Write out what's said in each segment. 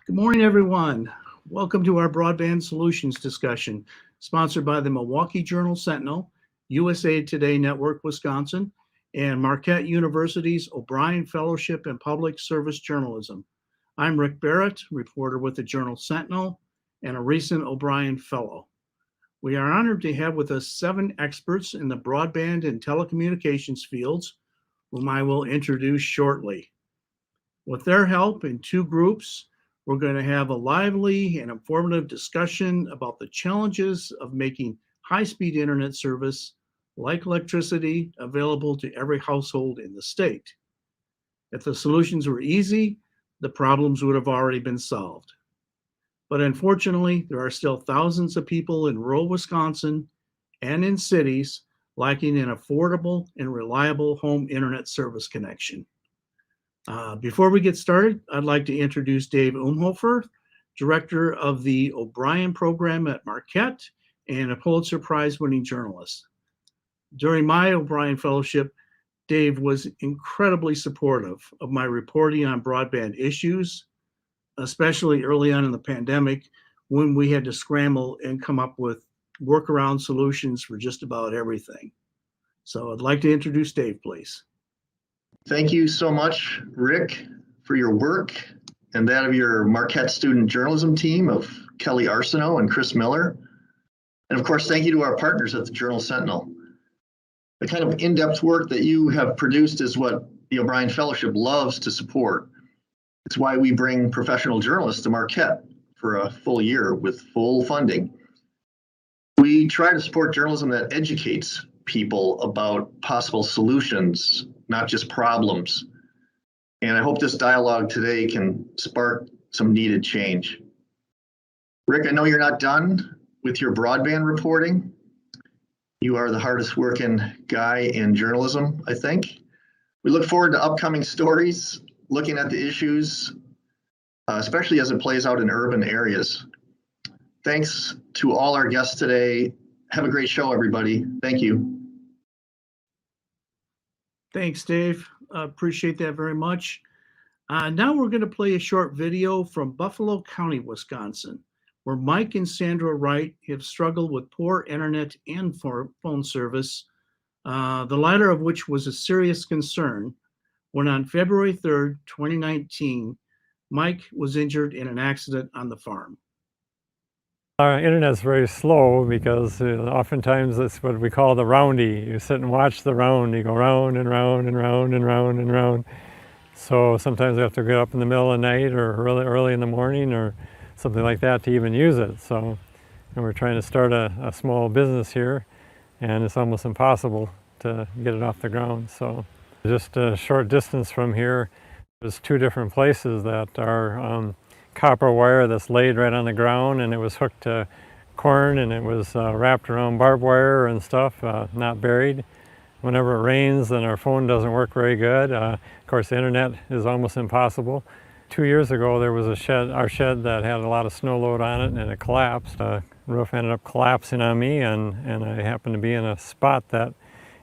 Good morning, everyone. Welcome to our Broadband Solutions discussion, sponsored by the Milwaukee Journal Sentinel, USA Today Network Wisconsin, and Marquette University's O'Brien Fellowship in Public Service Journalism. I'm Rick Barrett, reporter with the Journal Sentinel and a recent O'Brien Fellow. We are honored to have with us 7 experts in the broadband and telecommunications fields, whom I will introduce shortly. With their help in 2 groups, we're going to have a lively and informative discussion about the challenges of making high-speed internet service, like electricity, available to every household in the state. If the solutions were easy, the problems would have already been solved. But unfortunately, there are still thousands of people in rural Wisconsin and in cities lacking an affordable and reliable home internet service connection. Before we get started, I'd like to introduce Dave Umhofer, director of the O'Brien program at Marquette and a Pulitzer Prize-winning journalist. During my O'Brien Fellowship, Dave was incredibly supportive of my reporting on broadband issues, especially early on in the pandemic when we had to scramble and come up with workaround solutions for just about everything. So I'd like to introduce Dave, please. Thank you so much, Rick, for your work and that of your Marquette student journalism team of Kelly Arsenault and Chris Miller. And of course, thank you to our partners at the Journal Sentinel. The kind of in-depth work that you have produced is what the O'Brien Fellowship loves to support. It's why we bring professional journalists to Marquette for a full year with full funding. We try to support journalism that educates people about possible solutions, not just problems. And I hope this dialogue today can spark some needed change. Rick, I know you're not done with your broadband reporting. You are the hardest working guy in journalism, I think. We look forward to upcoming stories, looking at the issues, especially as it plays out in urban areas. Thanks to all our guests today. Have a great show, everybody. Thank you. Thanks, Dave. Appreciate that very much. Now we're going to play a short video from Buffalo County, Wisconsin, where Mike and Sandra Wright have struggled with poor internet and phone service, the latter of which was a serious concern when on February 3rd, 2019, Mike was injured in an accident on the farm. Our internet's very slow because oftentimes it's what we call the roundy. You sit and watch the round. You go round and round and round and round and round. So sometimes we have to get up in the middle of the night or really early in the morning or something like that to even use it. So and we're trying to start a small business here, and it's almost impossible to get it off the ground. So just a short distance from here, there's 2 different places that are copper wire that's laid right on the ground, and it was hooked to corn, and it was wrapped around barbed wire and stuff, not buried. Whenever it rains, then our phone doesn't work very good. Of course, the internet is almost impossible. 2 years ago, there was our shed that had a lot of snow load on it, and it collapsed. The roof ended up collapsing on me, and I happened to be in a spot that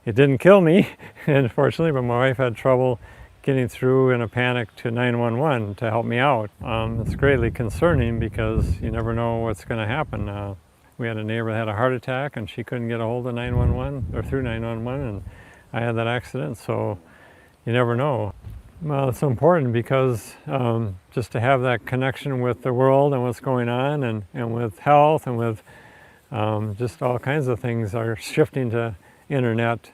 it didn't kill me, unfortunately, but my wife had trouble getting through in a panic to 911 to help me out. It's greatly concerning because you never know what's going to happen. We had a neighbor that had a heart attack and she couldn't get a hold of 911 or through 911, and I had that accident, so you never know. Well, it's so important because just to have that connection with the world and what's going on and with health and with just all kinds of things are shifting to internet.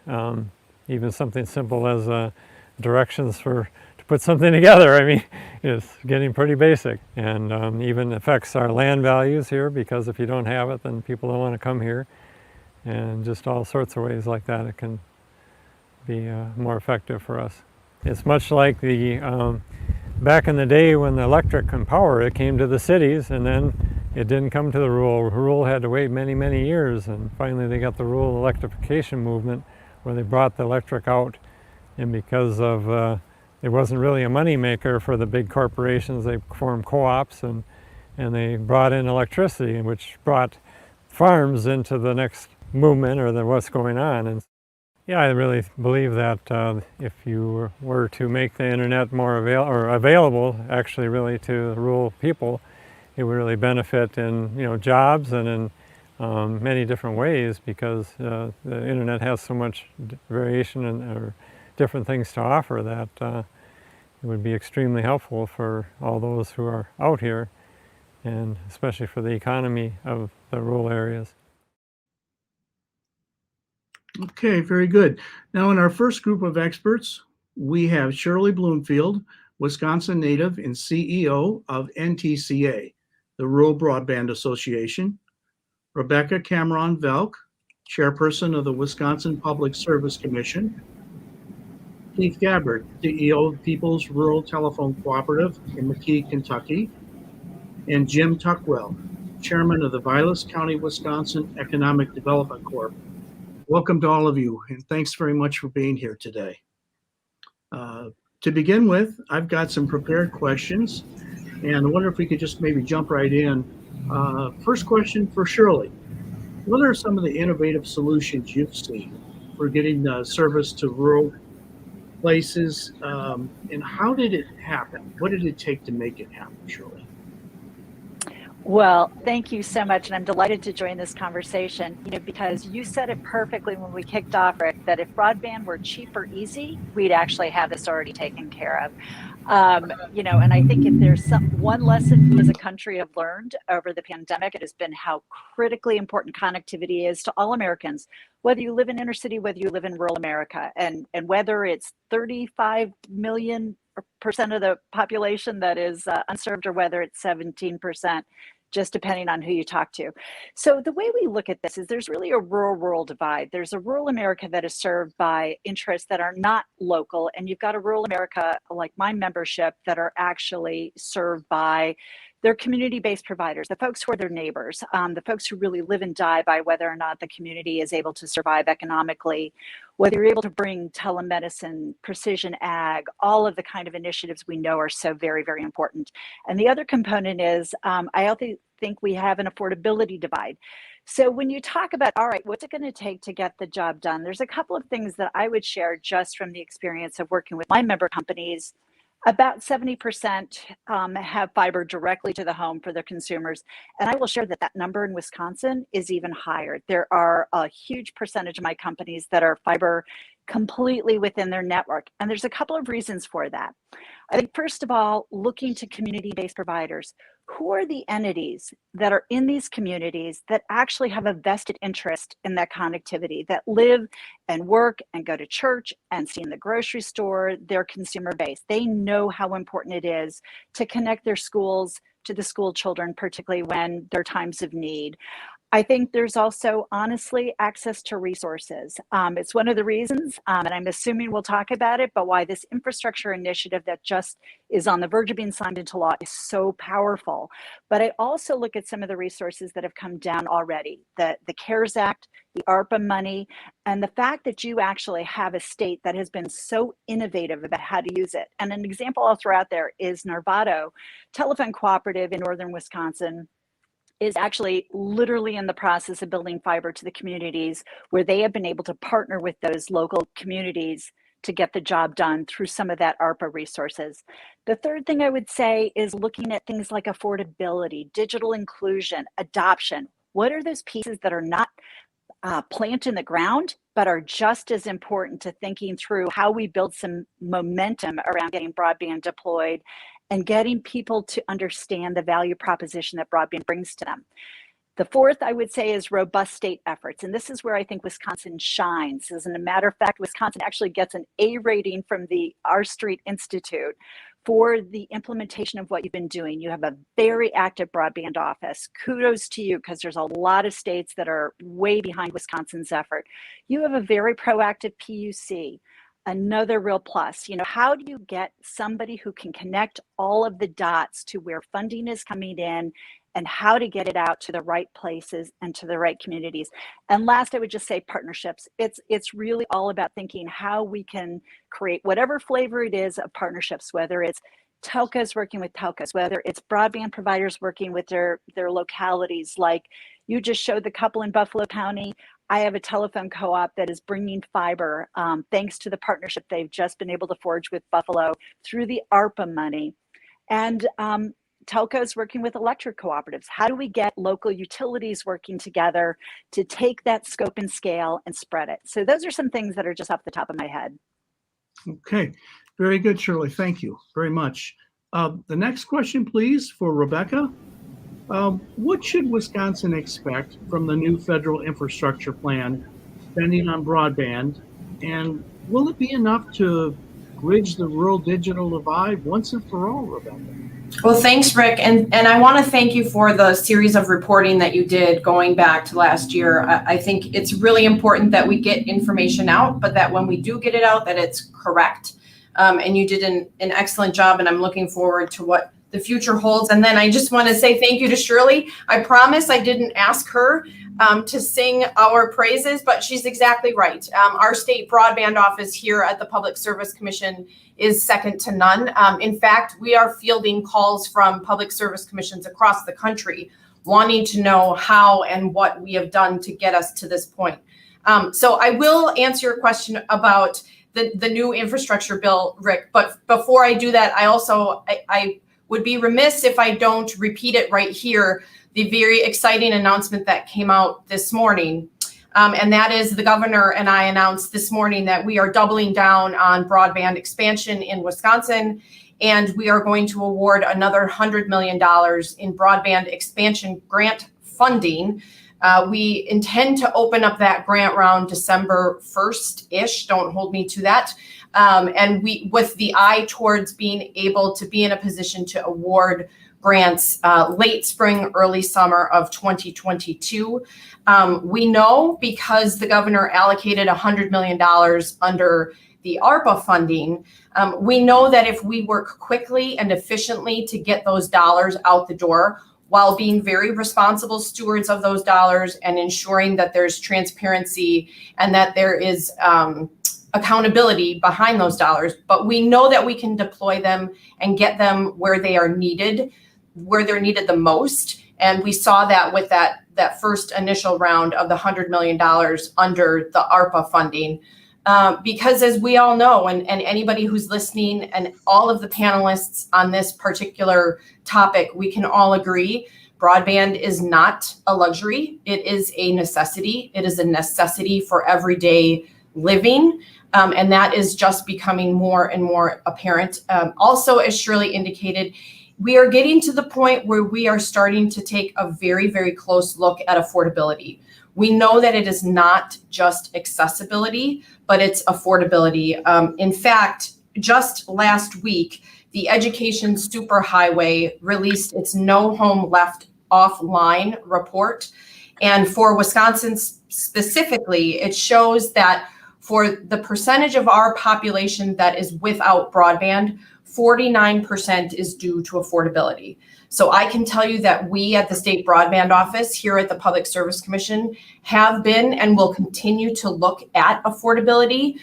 Even something simple as directions to put something together. I mean, it's getting pretty basic, and even affects our land values here, because if you don't have it, then people don't want to come here, and just all sorts of ways like that it can be more effective for us. It's much like the back in the day when the electric and power, it came to the cities, and then it didn't come to the rural. Rural had to wait many, many years, and finally they got the rural electrification movement where they brought the electric out. And because of it wasn't really a money maker for the big corporations, they formed co-ops and they brought in electricity, which brought farms into the next movement or what's going on. And Yeah, I really believe that if you were to make the internet more available, actually, really to rural people, it would really benefit in jobs and in many different ways, because the internet has so much variation or different things to offer that it would be extremely helpful for all those who are out here, and especially for the economy of the rural areas. Okay, very good. Now, in our first group of experts, we have Shirley Bloomfield, Wisconsin native and CEO of NTCA, the Rural Broadband Association; Rebecca Cameron Valcq, chairperson of the Wisconsin Public Service Commission; Keith Gabbard, CEO of Peoples Rural Telephone Cooperative in McKee, Kentucky; and Jim Tuckwell, chairman of the Vilas County, Wisconsin Economic Development Corp. Welcome to all of you, and thanks very much for being here today. To begin with, I've got some prepared questions, and I wonder if we could just maybe jump right in. First question for Shirley. What are some of the innovative solutions you've seen for getting service to rural places, and how did it happen? What did it take to make it happen, Shirley? Well, thank you so much. And I'm delighted to join this conversation, because you said it perfectly when we kicked off, Rick, that if broadband were cheap or easy, we'd actually have this already taken care of. And I think if there's one lesson we as a country have learned over the pandemic, it has been how critically important connectivity is to all Americans, whether you live in inner city, whether you live in rural America, and whether it's 35 million% of the population that is unserved, or whether it's 17%, just depending on who you talk to. So the way we look at this is there's really a rural divide. There's a rural America that is served by interests that are not local, and you've got a rural America like my membership that are actually served by their community-based providers, the folks who are their neighbors, the folks who really live and die by whether or not the community is able to survive economically, whether you're able to bring telemedicine, precision ag, all of the kind of initiatives we know are so very, very important. And the other component is, I also think we have an affordability divide. So when you talk about, all right, what's it going to take to get the job done? There's a couple of things that I would share just from the experience of working with my member companies. About 70% have fiber directly to the home for their consumers. And I will share that that number in Wisconsin is even higher. There are a huge percentage of my companies that are fiber completely within their network. And there's a couple of reasons for that. I think, first of all, looking to community-based providers. Who are the entities that are in these communities that actually have a vested interest in that connectivity, that live and work and go to church and see in the grocery store their consumer base? They know how important it is to connect their schools to the school children, particularly when there are times of need. I think there's also, honestly, access to resources. It's one of the reasons, and I'm assuming we'll talk about it, but why this infrastructure initiative that just is on the verge of being signed into law is so powerful. But I also look at some of the resources that have come down already, the CARES Act, the ARPA money, and the fact that you actually have a state that has been so innovative about how to use it. And an example I'll throw out there is Narvado Telephone Cooperative in northern Wisconsin is actually literally in the process of building fiber to the communities, where they have been able to partner with those local communities to get the job done through some of that ARPA resources. The third thing I would say is looking at things like affordability, digital inclusion, adoption. What are those pieces that are not planted in the ground, but are just as important to thinking through how we build some momentum around getting broadband deployed and getting people to understand the value proposition that broadband brings to them. The fourth, I would say, is robust state efforts. And this is where I think Wisconsin shines. As a matter of fact, Wisconsin actually gets an A rating from the R Street Institute for the implementation of what you've been doing. You have a very active broadband office. Kudos to you, because there's a lot of states that are way behind Wisconsin's effort. You have a very proactive PUC. Another real plus. How do you get somebody who can connect all of the dots to where funding is coming in and how to get it out to the right places and to the right communities? And last, I would just say partnerships. It's really all about thinking how we can create whatever flavor it is of partnerships, whether it's telcos working with telcos, whether it's broadband providers working with their localities. Like you just showed the couple in Buffalo County. I have a telephone co-op that is bringing fiber thanks to the partnership they've just been able to forge with Buffalo through the ARPA money. And telcos working with electric cooperatives. How do we get local utilities working together to take that scope and scale and spread it? So those are some things that are just off the top of my head. Okay, very good, Shirley. Thank you very much. The next question, please, for Rebecca. What should Wisconsin expect from the new federal infrastructure plan spending on broadband? And will it be enough to bridge the rural digital divide once and for all, Rebecca? Well, thanks, Rick. And I want to thank you for the series of reporting that you did going back to last year. I think it's really important that we get information out, but that when we do get it out, that it's correct. And you did an excellent job, and I'm looking forward to what the future holds. And then I just want to say thank you to Shirley. I promise I didn't ask her to sing our praises, but she's exactly right. Our state broadband office here at the Public Service Commission is second to none. In fact, we are fielding calls from public service commissions across the country wanting to know how and what we have done to get us to this point. So I will answer your question about the new infrastructure bill, Rick, but before I do that, I would be remiss if I don't repeat it right here, the very exciting announcement that came out this morning. And that is the governor and I announced this morning that we are doubling down on broadband expansion in Wisconsin, and we are going to award another $100 million in broadband expansion grant funding. We intend to open up that grant round December 1st-ish, don't hold me to that. And we, with the eye towards being able to be in a position to award grants late spring, early summer of 2022. We know because the governor allocated $100 million under the ARPA funding, we know that if we work quickly and efficiently to get those dollars out the door, while being very responsible stewards of those dollars and ensuring that there's transparency and that there is accountability behind those dollars, but we know that we can deploy them and get them where they are needed, where they're needed the most. And we saw that with that first initial round of the $100 million under the ARPA funding. Because as we all know, and anybody who's listening and all of the panelists on this particular topic, we can all agree, broadband is not a luxury. It is a necessity. It is a necessity for everyday living. And that is just becoming more and more apparent. Also, as Shirley indicated, we are getting to the point where we are starting to take a very, very close look at affordability. We know that it is not just accessibility, but it's affordability. In fact, just last week, the Education Superhighway released its No Home Left Offline report. And for Wisconsin specifically, it shows that for the percentage of our population that is without broadband, 49% is due to affordability. So I can tell you that we at the State Broadband Office here at the Public Service Commission have been and will continue to look at affordability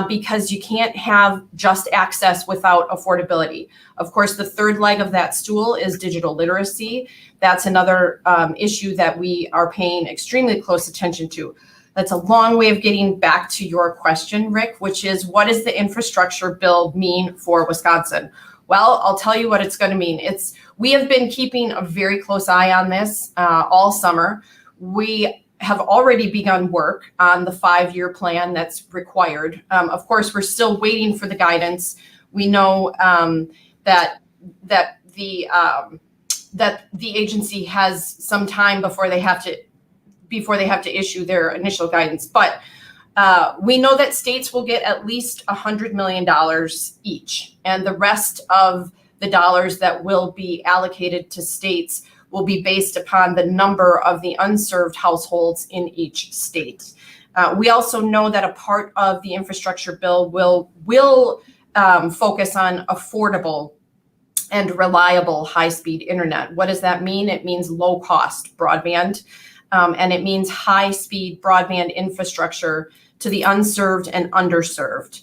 because you can't have just access without affordability. Of course, the third leg of that stool is digital literacy. That's another issue that we are paying extremely close attention to. That's a long way of getting back to your question, Rick, which is what does the infrastructure bill mean for Wisconsin? Well, I'll tell you what it's going to mean. We have been keeping a very close eye on this all summer. We have already begun work on the 5-year plan that's required. Of course, we're still waiting for the guidance. We know that the agency has some time before they have to issue their initial guidance. But we know that states will get at least $100 million each, and the rest of the dollars that will be allocated to states will be based upon the number of the unserved households in each state. We also know that a part of the infrastructure bill will focus on affordable and reliable high-speed internet. What does that mean? It means low-cost broadband. And it means high-speed broadband infrastructure to the unserved and underserved.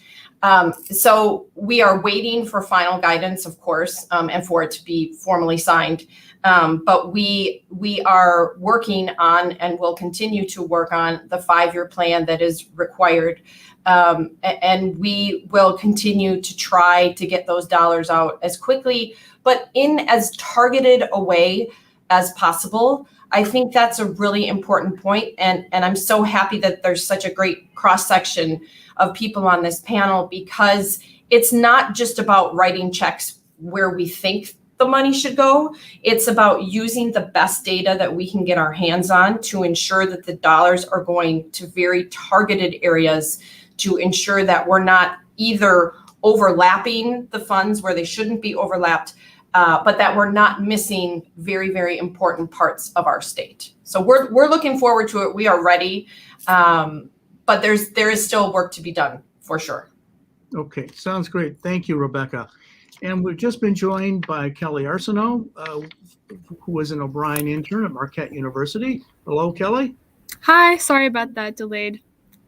So we are waiting for final guidance, of course, and for it to be formally signed. But we are working on and will continue to work on the 5-year plan that is required. And we will continue to try to get those dollars out as quickly, but in as targeted a way as possible. I think that's a really important point, and I'm so happy that there's such a great cross-section of people on this panel, because it's not just about writing checks where we think the money should go. It's about using the best data that we can get our hands on to ensure that the dollars are going to very targeted areas, to ensure that we're not either overlapping the funds where they shouldn't be overlapped, but that we're not missing very, very important parts of our state. So we're looking forward to it. We are ready, but there is still work to be done for sure. Okay, sounds great. Thank you, Rebecca. And we've just been joined by Kelly Arsenault, who is an O'Brien intern at Marquette University. Hello, Kelly. Hi, sorry about that delayed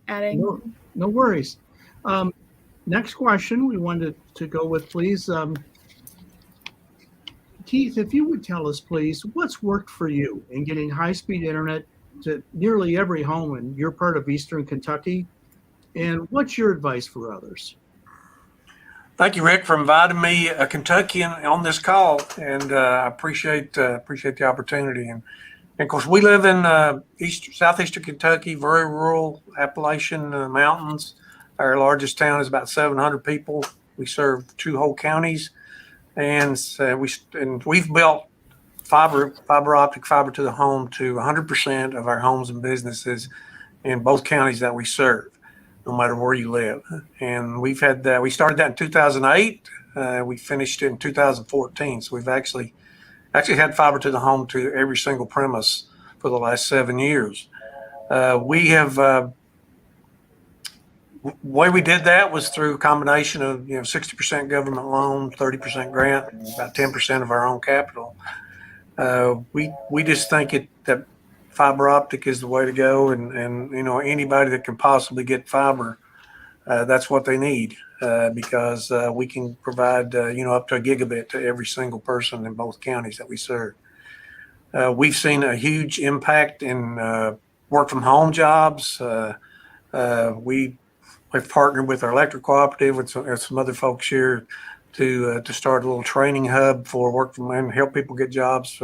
adding. No worries. Next question we wanted to go with, please. Keith, if you would tell us, please, what's worked for you in getting high-speed internet to nearly every home in your part of Eastern Kentucky, and what's your advice for others? Thank you, Rick, for inviting me, a Kentuckian, on this call, and I appreciate the opportunity. And of course, we live in southeastern Kentucky, very rural Appalachian mountains. Our largest town is about 700 people. We serve 2 whole counties, and we've built fiber optic fiber to the home to 100% of our homes and businesses in both counties that we serve, no matter where you live. And we've had that. We started that in 2008. We finished in 2014. So we've actually had fiber to the home to every single premise for the last 7 years. The way we did that was through a combination of 60% government loan, 30% grant, and about 10% of our own capital. We just think that fiber optic is the way to go, and anybody that can possibly get fiber, that's what they need, because we can provide up to a gigabit to every single person in both counties that we serve. We've seen a huge impact in work from home jobs. We've partnered with our electric cooperative with some other folks here to start a little training hub for work from home, help people get jobs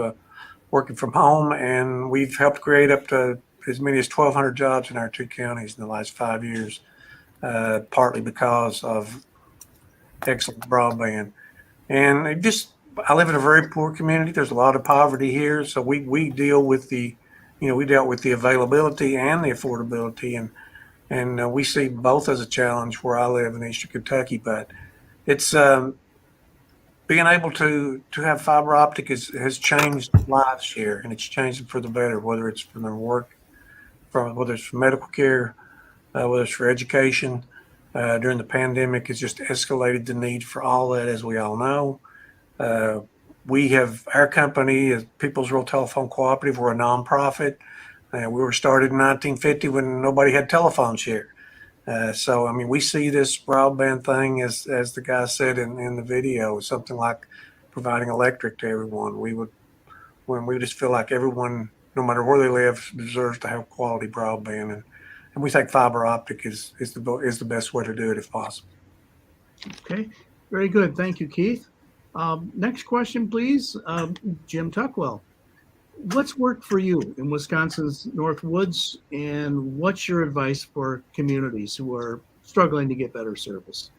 working from home, and we've helped create up to as many as 1,200 jobs in our 2 counties in the last 5 years, partly because of excellent broadband. And I live in a very poor community. There's a lot of poverty here, so we dealt with the availability and the affordability, and we see both as a challenge where I live in Eastern Kentucky. But it's being able to have fiber optic has changed lives here, and it's changed them for the better, whether it's from their work, whether it's for medical care, whether it's for education. During the pandemic, it's just escalated the need for all that, as we all know. Our company is Peoples Rural Telephone Cooperative. We're a nonprofit. We were started in 1950 when nobody had telephones here. So, we see this broadband thing, as the guy said in the video, something like providing electric to everyone. We just feel like everyone, no matter where they live, deserves to have quality broadband, and we think fiber optic is the best way to do it if possible. Okay, very good. Thank you, Keith. Next question, please. Jim Tuckwell. What's worked for you in Wisconsin's North Woods, and what's your advice for communities who are struggling to get better service?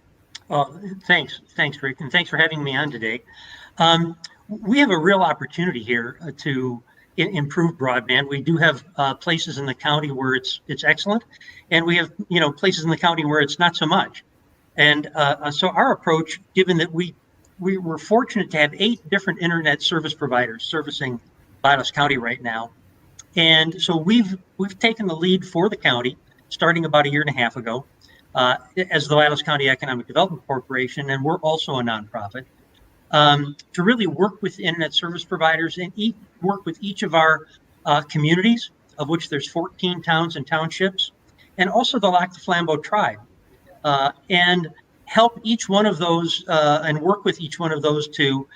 Thanks, Rick, and thanks for having me on today. We have a real opportunity here to improve broadband. We do have places in the county where it's excellent, and we have places in the county where it's not so much. And so our approach, given that we were fortunate to have 8 different internet service providers servicing Vilas County right now. And so we've taken the lead for the county starting about 1.5 years ago as the Vilas County Economic Development Corporation, and we're also a nonprofit, to really work with internet service providers and work with each of our communities, of which there's 14 towns and townships, and also the Lac du Flambeau tribe, and help each one of those and work with each one of those to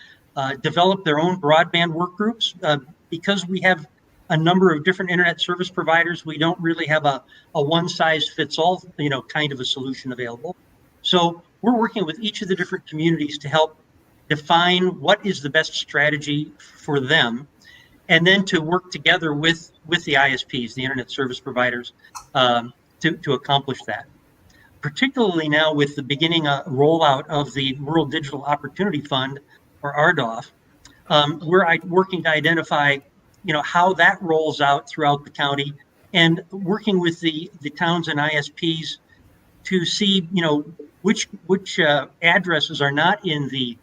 develop their own broadband work groups. Because we have a number of different internet service providers, we don't really have a one-size-fits-all, kind of a solution available. So we're working with each of the different communities to help define what is the best strategy for them, and then to work together with the ISPs, the internet service providers, to accomplish that. Particularly now with the beginning rollout of the Rural Digital Opportunity Fund, or RDOF, we're working to identify, how that rolls out throughout the county, and working with the towns and ISPs to see, which addresses are not in the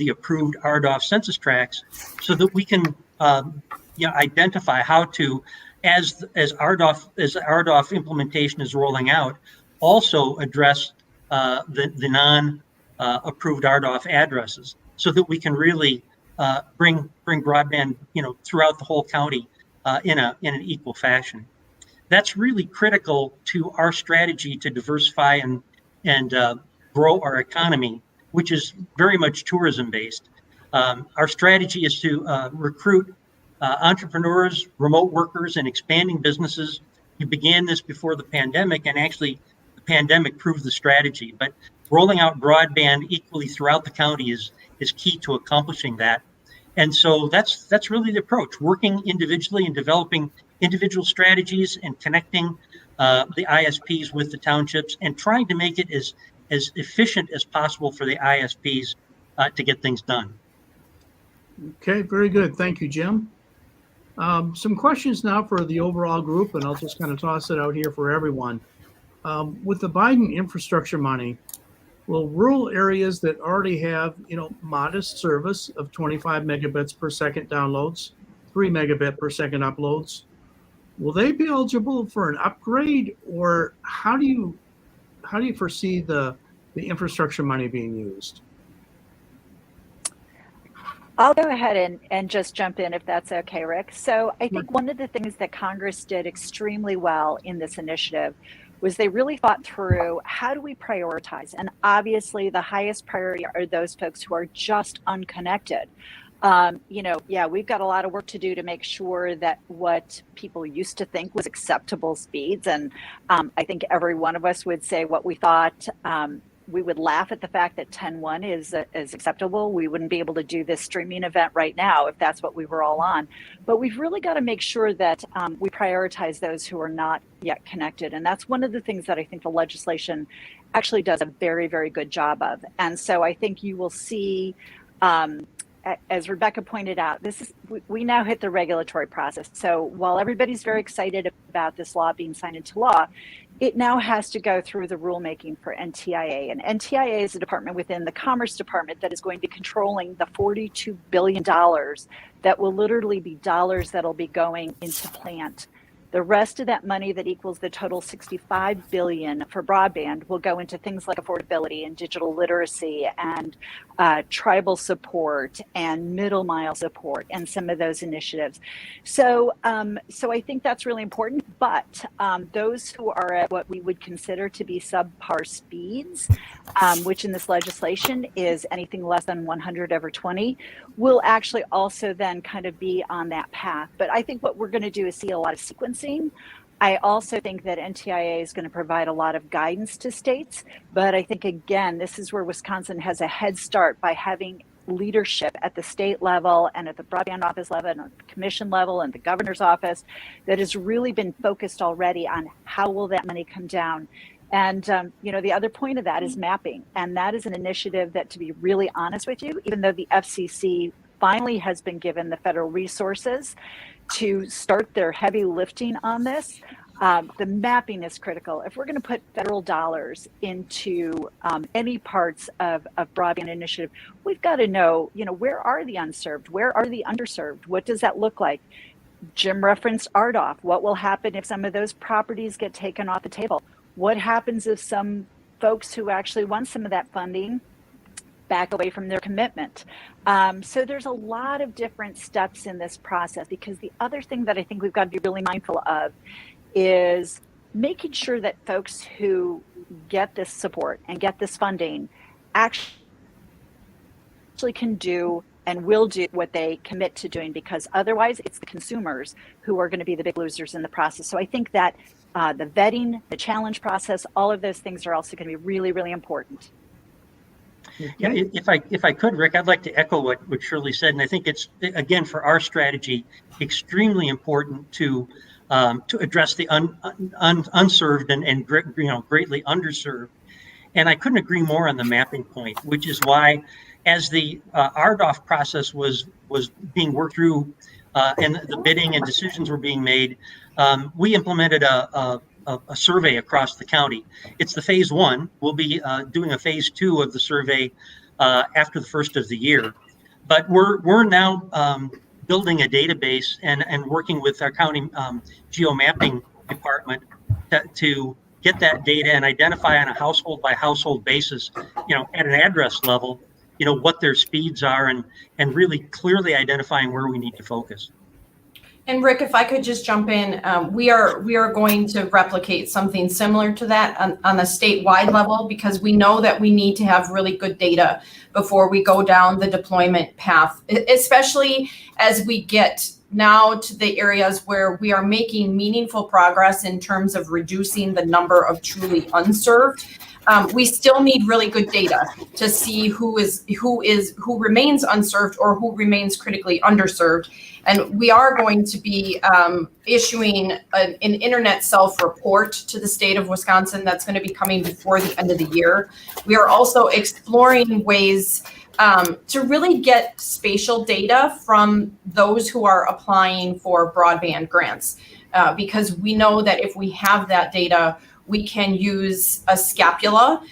approved RDOF census tracts, so that we can identify how to, as RDOF implementation is rolling out, also address the non approved RDOF addresses, so that we can really bring broadband throughout the whole county in an equal fashion. That's really critical to our strategy to diversify and grow our economy, which is very much tourism based. Our strategy is to recruit entrepreneurs, remote workers, and expanding businesses. We began this before the pandemic, and actually the pandemic proved the strategy. But rolling out broadband equally throughout the county is key to accomplishing that. And so that's really the approach: working individually and developing individual strategies and connecting the ISPs with the townships, and trying to make it as efficient as possible for the ISPs to get things done. Okay, very good. Thank you, Jim. Some questions now for the overall group, and I'll just kind of toss it out here for everyone. With the Biden infrastructure money, will rural areas that already have, modest service of 25 megabits per second downloads, 3 megabit per second uploads, will they be eligible for an upgrade, or how do you foresee the infrastructure money being used? I'll go ahead and just jump in if that's okay, Rick. So I think one of the things that Congress did extremely well in this initiative was they really thought through, how do we prioritize? And obviously the highest priority are those folks who are just unconnected. We've got a lot of work to do to make sure that what people used to think was acceptable speeds, and I think every one of us would say what we thought. We would laugh at the fact that 10.1 is acceptable. We wouldn't be able to do this streaming event right now if that's what we were all on. But we've really got to make sure that we prioritize those who are not yet connected. And that's one of the things that I think the legislation actually does a very, very good job of. And so I think you will see, as Rebecca pointed out, we now hit the regulatory process. So while everybody's very excited about this law being signed into law, it now has to go through the rulemaking for NTIA. And NTIA is a department within the Commerce Department that is going to be controlling the $42 billion that will literally be dollars that'll be going into plant. The rest of that money that equals the total $65 billion for broadband will go into things like affordability and digital literacy and tribal support and middle mile support and some of those initiatives. So I think that's really important. But those who are at what we would consider to be subpar speeds, which in this legislation is anything less than 100/20, will actually also then kind of be on that path. But I think what we're going to do is see a lot of sequencing. I also think that NTIA is going to provide a lot of guidance to states, but I think, again, this is where Wisconsin has a head start by having leadership at the state level and at the broadband office level and at the commission level and the governor's office that has really been focused already on how will that money come down. And, the other point of that is mapping. And that is an initiative that, to be really honest with you, even though the FCC finally has been given the federal resources to start their heavy lifting on this, the mapping is critical. If we're going to put federal dollars into any parts of broadband initiative, we've got to know, where are the unserved? Where are the underserved? What does that look like? Jim referenced RDOF. What will happen if some of those properties get taken off the table? What happens if some folks who actually want some of that funding back away from their commitment? So there's a lot of different steps in this process, because the other thing that I think we've got to be really mindful of is making sure that folks who get this support and get this funding actually can do and will do what they commit to doing, because otherwise it's the consumers who are going to be the big losers in the process. So I think that the vetting, the challenge process, all of those things are also going to be really, really important. Yeah, if I could, Rick, I'd like to echo what Shirley said, and I think it's, again, for our strategy, extremely important to address the unserved and greatly underserved. And I couldn't agree more on the mapping point, which is why, as the RDOF process was being worked through and the bidding and decisions were being made, we implemented a survey across the county. It's the phase one. We'll be doing a phase two of the survey after the first of the year. But we're now building a database and working with our county geomapping department to get that data and identify on a household by household basis, at an address level, what their speeds are, and really clearly identifying where we need to focus. And Rick, if I could just jump in, we are going to replicate something similar to that on a statewide level, because we know that we need to have really good data before we go down the deployment path, especially as we get now to the areas where we are making meaningful progress in terms of reducing the number of truly unserved. We still need really good data to see who remains unserved or who remains critically underserved. And we are going to be issuing an internet self-report to the state of Wisconsin that's going to be coming before the end of the year. We are also exploring ways to really get spatial data from those who are applying for broadband grants, because we know that if we have that data, we can use a scapula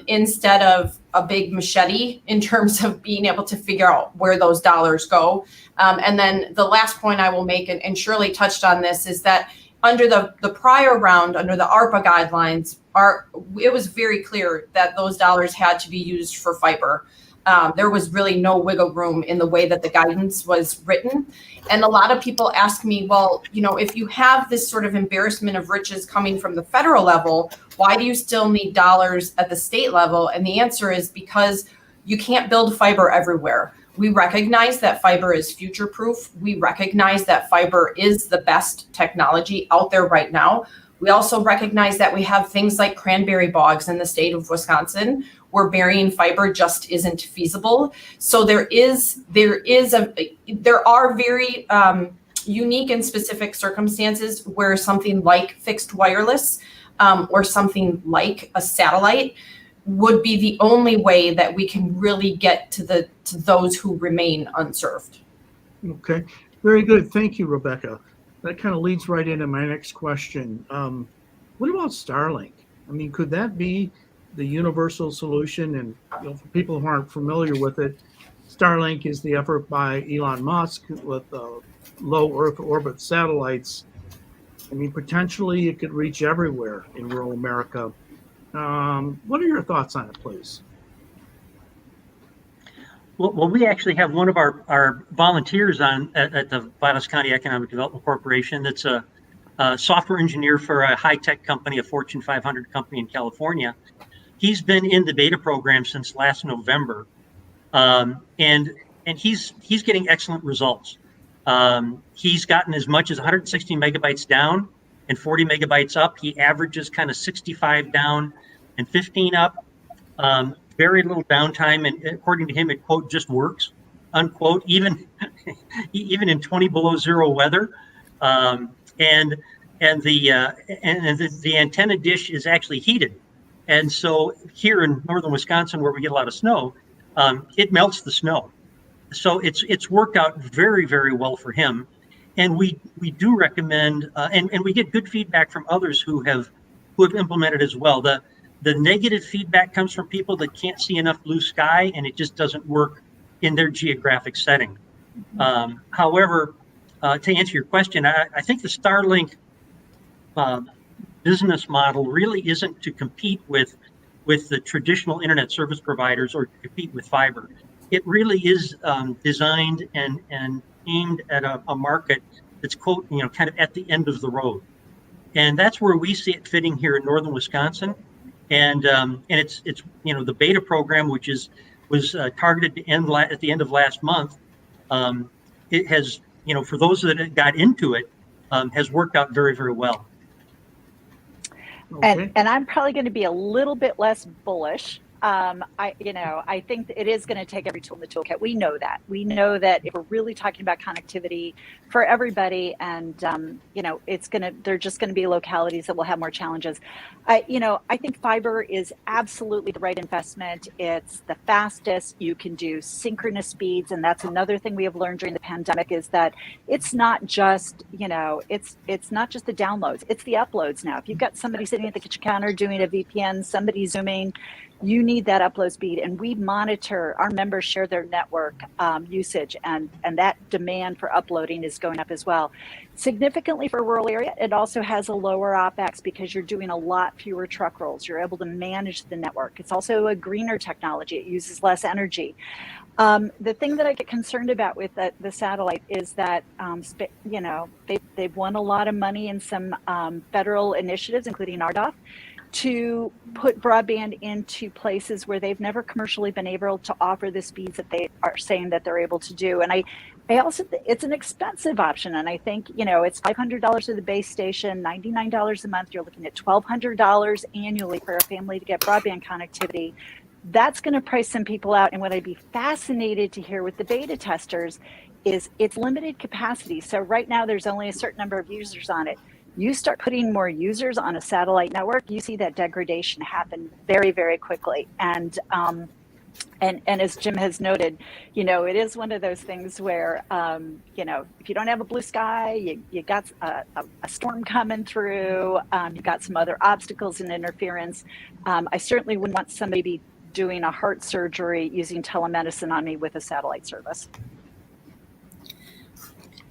instead of a big machete in terms of being able to figure out where those dollars go. And then the last point I will make, and Shirley touched on this, is that under the prior round, under the ARPA guidelines, it was very clear that those dollars had to be used for fiber. There was really no wiggle room in the way that the guidance was written. And a lot of people ask me, well, if you have this sort of embarrassment of riches coming from the federal level, why do you still need dollars at the state level? And the answer is because you can't build fiber everywhere. We recognize that fiber is future-proof. We recognize that fiber is the best technology out there right now. We also recognize that we have things like cranberry bogs in the state of Wisconsin where burying fiber just isn't feasible. So there are very unique and specific circumstances where something like fixed wireless or something like a satellite would be the only way that we can really get to those who remain unserved. Okay, very good. Thank you, Rebecca. That kind of leads right into my next question. What about Starlink? I mean, could that be the universal solution? And for people who aren't familiar with it, Starlink is the effort by Elon Musk with low Earth orbit satellites. I mean, potentially it could reach everywhere in rural America. What are your thoughts on it, please? Well, we actually have one of our volunteers at the Vilas County Economic Development Corporation that's a software engineer for a high-tech company, a Fortune 500 company in California. He's been in the beta program since last November, and he's getting excellent results. He's gotten as much as 160 megabytes down and 40 megabytes up. He averages kind of 65 down and 15 up. Very little downtime, and according to him, it quote just works, unquote, even in 20 below zero weather. And the antenna dish is actually heated, and so here in northern Wisconsin, where we get a lot of snow, it melts the snow. So it's worked out very, very well for him, and we do recommend, and we get good feedback from others who have implemented as well. The negative feedback comes from people that can't see enough blue sky, and it just doesn't work in their geographic setting. However, to answer your question, I think the Starlink business model really isn't to compete with the traditional internet service providers or to compete with fiber. It really is designed and aimed at a market that's, quote, kind of at the end of the road. And that's where we see it fitting here in northern Wisconsin. And it's the beta program, which was targeted to end at the end of last month. It has, for those that got into it, has worked out very, very well. Okay. And I'm probably going to be a little bit less bullish. I think that it is going to take every tool in the toolkit. We know that. We know that if we're really talking about connectivity for everybody, and they're just going to be localities that will have more challenges. I think fiber is absolutely the right investment. It's the fastest. You can do synchronous speeds, and that's another thing we have learned during the pandemic is that it's not just it's not just the downloads. It's the uploads now. If you've got somebody sitting at the kitchen counter doing a VPN, somebody Zooming, you need that upload speed, and we monitor. Our members share their network usage, and that demand for uploading is going up as well. Significantly for a rural area, it also has a lower OpEx because you're doing a lot fewer truck rolls. You're able to manage the network. It's also a greener technology. It uses less energy. The thing that I get concerned about with the satellite is that, they've won a lot of money in some federal initiatives, including RDOF, to put broadband into places where they've never commercially been able to offer the speeds that they are saying that they're able to do. And I also, it's an expensive option. And I think, it's $500 for the base station, $99 a month. You're looking at $1,200 annually for a family to get broadband connectivity. That's going to price some people out. And what I'd be fascinated to hear with the beta testers is it's limited capacity. So right now there's only a certain number of users on it. You start putting more users on a satellite network, you see that degradation happen very, very quickly. And as Jim has noted, it is one of those things where, if you don't have a blue sky, you got a storm coming through, you've got some other obstacles and interference. I certainly wouldn't want somebody be doing a heart surgery using telemedicine on me with a satellite service.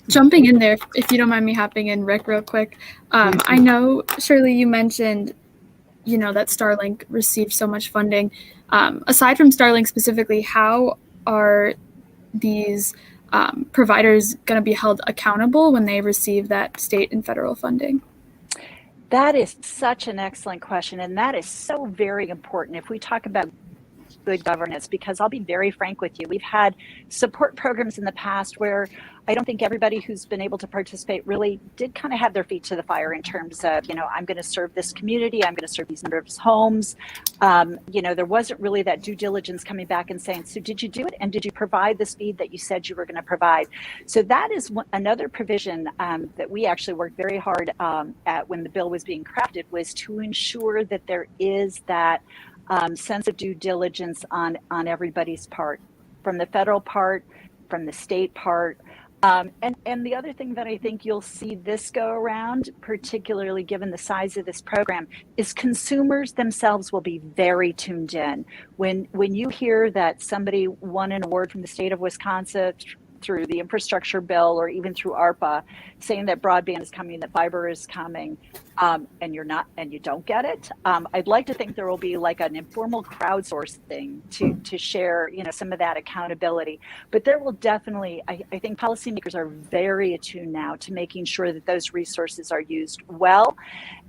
Jumping in there, if you don't mind me hopping in, Rick, real quick. I know, Shirley, you mentioned, that Starlink received so much funding. Aside from Starlink specifically, how are these providers going to be held accountable when they receive that state and federal funding? That is such an excellent question. And that is so very important if we talk about good governance, because I'll be very frank with you. We've had support programs in the past where I don't think everybody who's been able to participate really did kind of have their feet to the fire in terms of, I'm going to serve this community, I'm going to serve these number of homes. There wasn't really that due diligence coming back and saying, so did you do it? And did you provide the speed that you said you were going to provide? So that is another provision that we actually worked very hard at when the bill was being crafted, was to ensure that there is that sense of due diligence on everybody's part, from the federal part, from the state part. And the other thing that I think you'll see this go around, particularly given the size of this program, is consumers themselves will be very tuned in. When you hear that somebody won an award from the state of Wisconsin through the infrastructure bill or even through ARPA, saying that broadband is coming, that fiber is coming, and you don't get it. I'd like to think there will be like an informal crowdsourcing to share, some of that accountability. But there will definitely, I think policymakers are very attuned now to making sure that those resources are used well,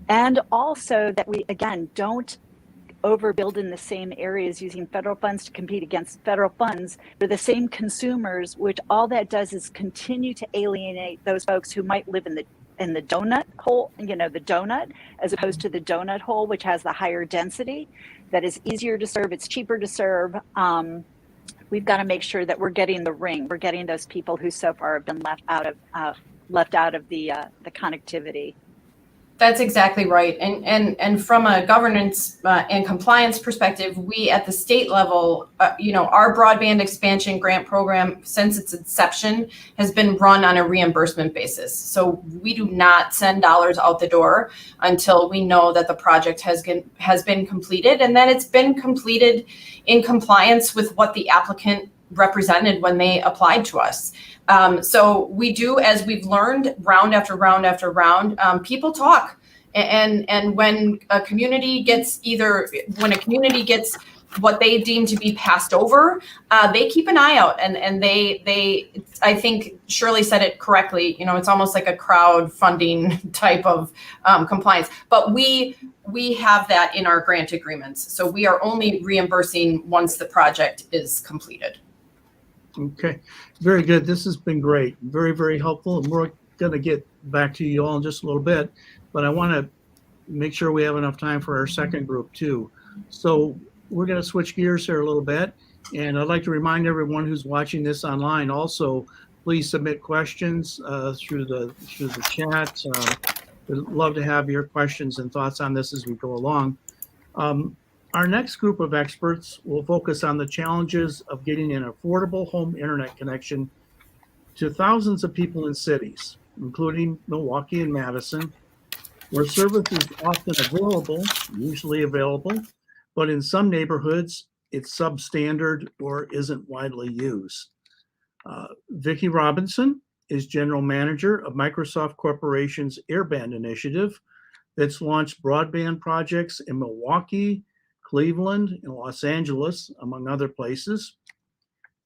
and also that we, again, don't overbuild in the same areas using federal funds to compete against federal funds for the same consumers, which all that does is continue to alienate those folks who might live in the donut hole, the donut, as opposed to the donut hole, which has the higher density, that is easier to serve, it's cheaper to serve. We've got to make sure that we're getting the ring, we're getting those people who so far have been left out of the connectivity. That's exactly right. And from a governance and compliance perspective, we at the state level, our broadband expansion grant program since its inception has been run on a reimbursement basis. So we do not send dollars out the door until we know that the project has been completed, and that it's been completed in compliance with what the applicant represented when they applied to us. So we do, as we've learned round after round after round, people talk. And when a community gets what they deem to be passed over, they keep an eye out, and they I think Shirley said it correctly. You know, it's almost like a crowdfunding type of compliance, but we have that in our grant agreements. So we are only reimbursing once the project is completed. Okay, very good. This has been great. Very, very helpful. And we're going to get back to you all in just a little bit, but I want to make sure we have enough time for our second group too. So we're going to switch gears here a little bit. And I'd like to remind everyone who's watching this online also, please submit questions through the chat. We'd love to have your questions and thoughts on this as we go along. Our next group of experts will focus on the challenges of getting an affordable home internet connection to thousands of people in cities, including Milwaukee and Madison, where service is often available, usually available, but in some neighborhoods, it's substandard or isn't widely used. Vicki Robinson is General Manager of Microsoft Corporation's Airband Initiative that's launched broadband projects in Milwaukee, Cleveland, and Los Angeles, among other places.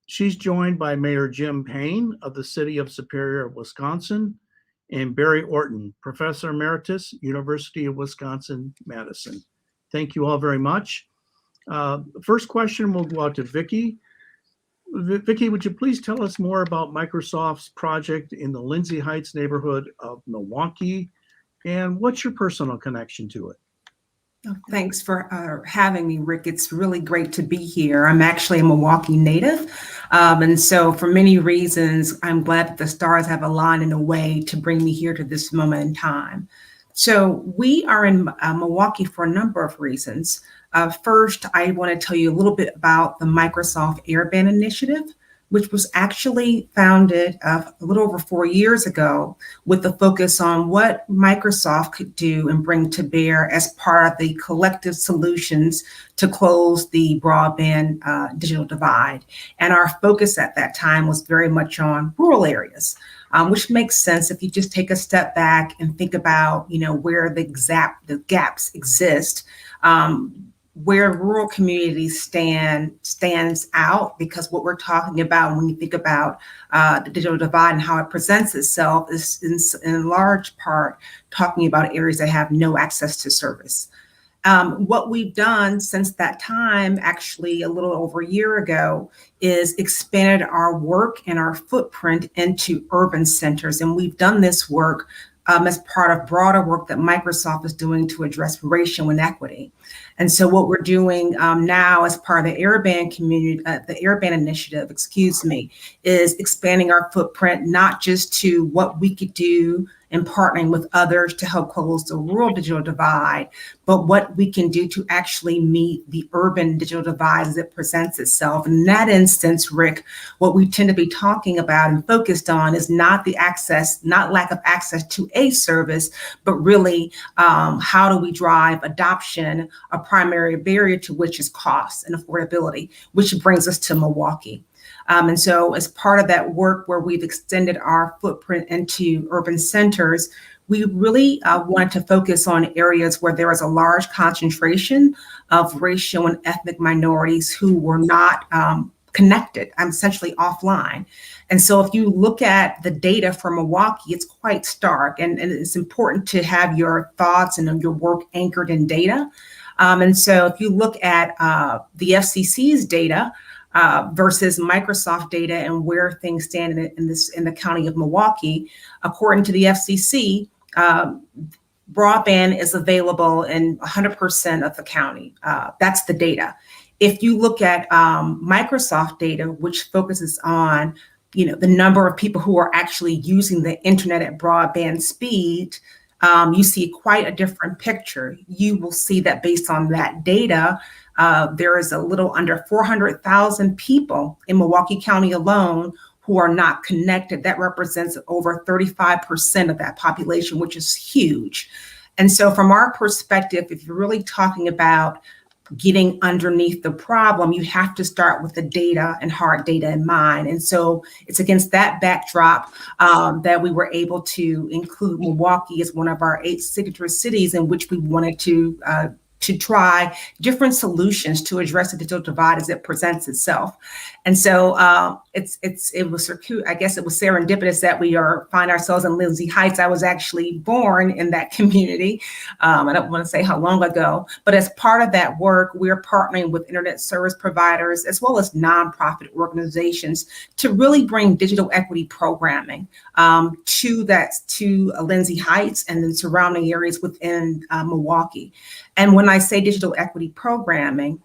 She's joined by Mayor Jim Paine of the City of Superior, Wisconsin, and Barry Orton, Professor Emeritus, University of Wisconsin-Madison. Thank you all very much. First question will go out to Vicki. Vicki, would you please tell us more about Microsoft's project in the Lindsay Heights neighborhood of Milwaukee, and what's your personal connection to it? Thanks for having me, Rick. It's really great to be here. I'm actually a Milwaukee native. And so for many reasons, I'm glad that the stars have aligned in a way to bring me here to this moment in time. So we are in Milwaukee for a number of reasons. First, I want to tell you a little bit about the Microsoft Airband Initiative, which was actually founded a little over 4 years ago with the focus on what Microsoft could do and bring to bear as part of the collective solutions to close the broadband digital divide. And our focus at that time was very much on rural areas, which makes sense if you just take a step back and think about, where the gaps exist. Where rural communities stands out, because what we're talking about when you think about the digital divide and how it presents itself is in large part talking about areas that have no access to service. What we've done since that time, actually a little over a year ago, is expanded our work and our footprint into urban centers. And we've done this work as part of broader work that Microsoft is doing to address racial inequity. And so what we're doing now as part of the Airband community, the Airband Initiative, is expanding our footprint, not just to what we could do and partnering with others to help close the rural digital divide, but what we can do to actually meet the urban digital divide as it presents itself. And in that instance, Rick, what we tend to be talking about and focused on is not lack of access to a service, but really how do we drive adoption, a primary barrier to which is cost and affordability, which brings us to Milwaukee. And so as part of that work where we've extended our footprint into urban centers, we really wanted to focus on areas where there was a large concentration of racial and ethnic minorities who were not connected, essentially offline. And so if you look at the data for Milwaukee, it's quite stark, and it's important to have your thoughts and your work anchored in data. And so if you look at the FCC's data, versus Microsoft data and where things stand in the county of Milwaukee, according to the FCC, broadband is available in 100% of the county. That's the data. If you look at Microsoft data, which focuses on the number of people who are actually using the internet at broadband speed, you see quite a different picture. You will see that based on that data, there is a little under 400,000 people in Milwaukee County alone who are not connected. That represents over 35% of that population, which is huge. And so from our perspective, if you're really talking about getting underneath the problem, you have to start with the data and hard data in mind. And so it's against that backdrop that we were able to include Milwaukee as one of our 8 signature cities in which we wanted to to try different solutions to address the digital divide as it presents itself. And so it was, I guess it was serendipitous that we find ourselves in Lindsay Heights. I was actually born in that community. I don't want to say how long ago, but as part of that work, we're partnering with internet service providers as well as nonprofit organizations to really bring digital equity programming to Lindsay Heights and the surrounding areas within Milwaukee. And when I say digital equity programming,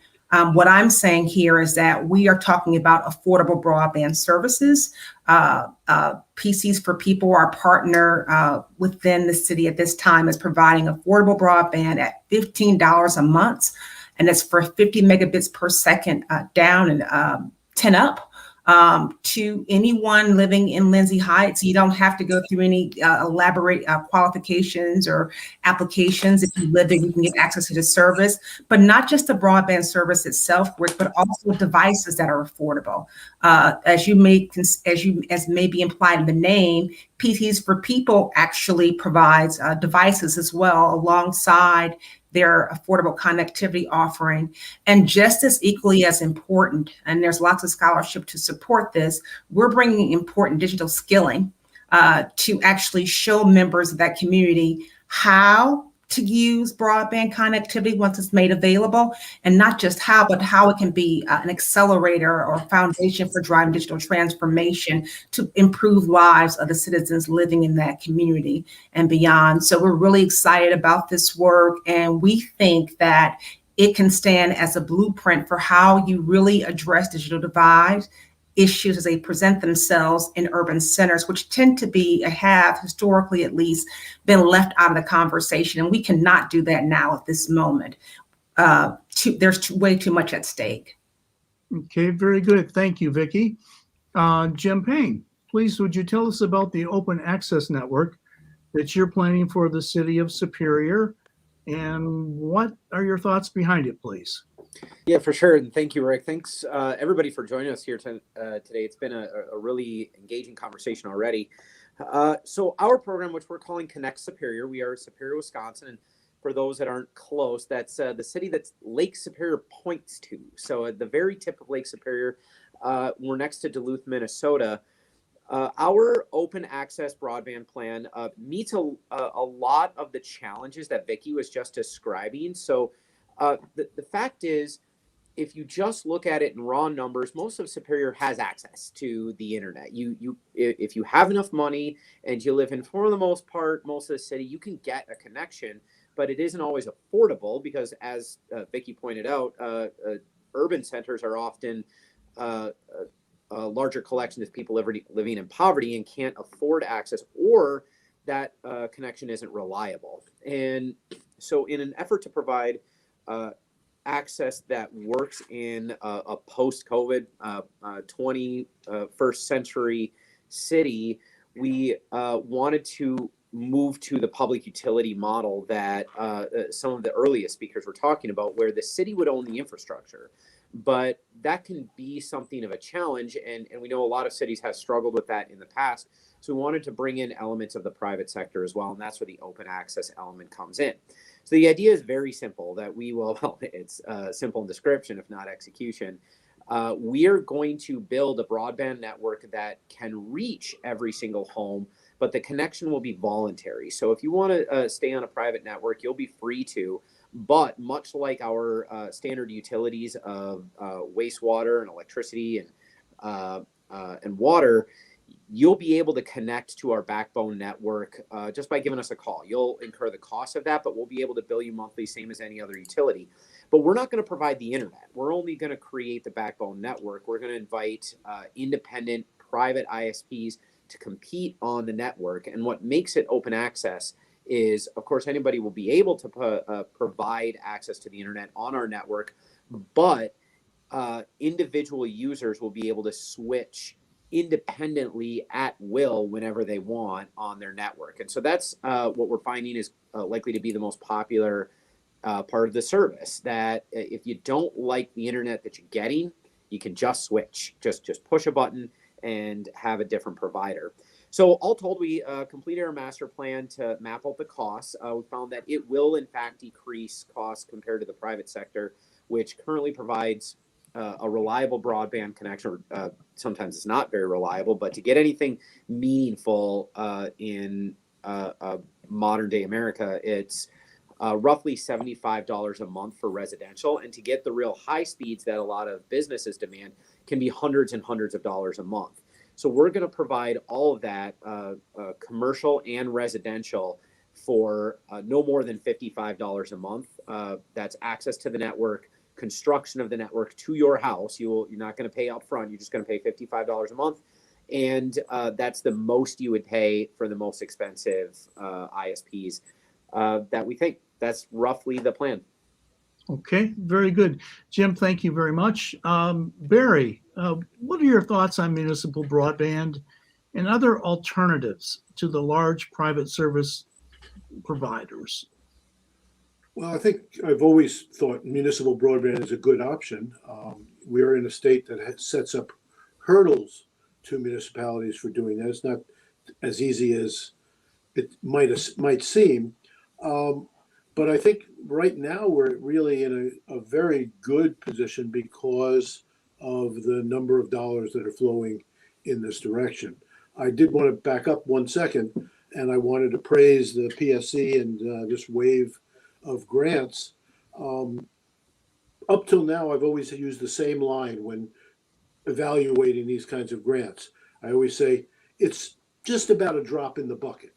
what I'm saying here is that we are talking about affordable broadband services. PCs for People, our partner within the city at this time, is providing affordable broadband at $15 a month, and it's for 50 megabits per second down and 10 up. To anyone living in Lindsay Heights. You don't have to go through any elaborate qualifications or applications. If you live there, you can get access to the service, but not just the broadband service itself, but also devices that are affordable. As may be implied in the name, PCs for People actually provides devices as well alongside their affordable connectivity offering. And just as equally as important, and there's lots of scholarship to support this, we're bringing important digital skilling to actually show members of that community how to use broadband connectivity once it's made available, and not just how, but how it can be an accelerator or foundation for driving digital transformation to improve lives of the citizens living in that community and beyond. So we're really excited about this work, and we think that it can stand as a blueprint for how you really address digital divide issues as they present themselves in urban centers, which tend to have historically at least been left out of the conversation. And we cannot do that now at this moment. There's way too much at stake. Okay, very good. Thank you, Vicki. Jim Paine, please, would you tell us about the open access network that you're planning for the city of Superior, and what are your thoughts behind it, please? Yeah, for sure. And thank you, Rick. Thanks, everybody, for joining us here today. It's been a really engaging conversation already. So our program, which we're calling Connect Superior, we are Superior, Wisconsin. And for those that aren't close, that's the city that Lake Superior points to. So at the very tip of Lake Superior, we're next to Duluth, Minnesota. Our open access broadband plan meets a lot of the challenges that Vicki was just describing. So the fact is, if you just look at it in raw numbers, most of Superior has access to the internet. If you have enough money and you live in, for the most part, most of the city, you can get a connection, but it isn't always affordable because, as Vicki pointed out, urban centers are often a larger collection of people living in poverty and can't afford access, or that connection isn't reliable. And so in an effort to provide access that works in a post-COVID 21st century city, we wanted to move to the public utility model that some of the earliest speakers were talking about, where the city would own the infrastructure. But that can be something of a challenge, and we know a lot of cities have struggled with that in the past. So we wanted to bring in elements of the private sector as well, and that's where the open access element comes in. So the idea is very simple, that we will, well, it's simple in description, if not execution. We are going to build a broadband network that can reach every single home, but the connection will be voluntary. So if you want to stay on a private network, you'll be free to. But much like our standard utilities of wastewater and electricity and water, you'll be able to connect to our backbone network just by giving us a call. You'll incur the cost of that, but we'll be able to bill you monthly, same as any other utility. But we're not going to provide the internet. We're only going to create the backbone network. We're going to invite independent private ISPs to compete on the network. And what makes it open access is, of course, anybody will be able to provide access to the internet on our network, but individual users will be able to switch independently at will whenever they want on their network. And so that's what we're finding is likely to be the most popular part of the service, that if you don't like the internet that you're getting, you can just switch, just push a button and have a different provider. So all told, we completed our master plan to map out the costs. We found that it will in fact decrease costs compared to the private sector, which currently provides a reliable broadband connection. Sometimes it's not very reliable, but to get anything meaningful in modern day America, it's roughly $75 a month for residential. And to get the real high speeds that a lot of businesses demand can be hundreds and hundreds of dollars a month. So we're going to provide all of that, commercial and residential, for no more than $55 a month. That's access to the network, construction of the network to your house. You're not going to pay up front. You're just going to pay $55 a month. And that's the most you would pay for the most expensive ISPs that we think. That's roughly the plan. Okay, very good. Jim, thank you very much. Barry, what are your thoughts on municipal broadband and other alternatives to the large private service providers? Well, I think I've always thought municipal broadband is a good option. We're in a state that sets up hurdles to municipalities for doing that. It's not as easy as it might seem. But I think right now we're really in a very good position because of the number of dollars that are flowing in this direction. I did want to back up 1 second, and I wanted to praise the PSC and this wave of grants. Up till now, I've always used the same line when evaluating these kinds of grants. I always say it's just about a drop in the bucket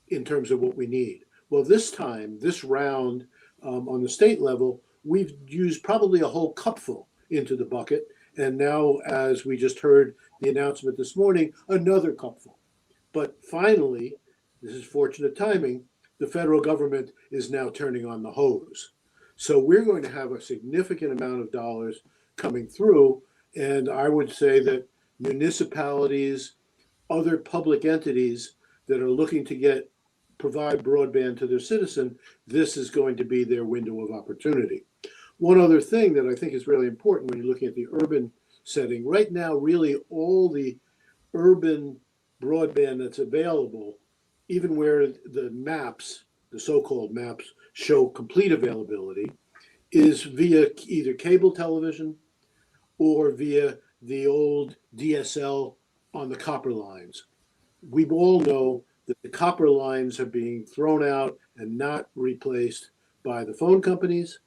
in terms of what we need. Well, this time, this round, on the state level, we've used probably a whole cupful into the bucket. And now, as we just heard the announcement this morning, another cupful. But finally, this is fortunate timing, the federal government is now turning on the hose. So we're going to have a significant amount of dollars coming through. And I would say that municipalities, other public entities that are looking to provide broadband to their citizen, this is going to be their window of opportunity. One other thing that I think is really important when you're looking at the urban setting, right now, really all the urban broadband that's available, even where the maps, the so-called maps, show complete availability, is via either cable television or via the old DSL on the copper lines. We all know that the copper lines are being thrown out and not replaced by the phone companies.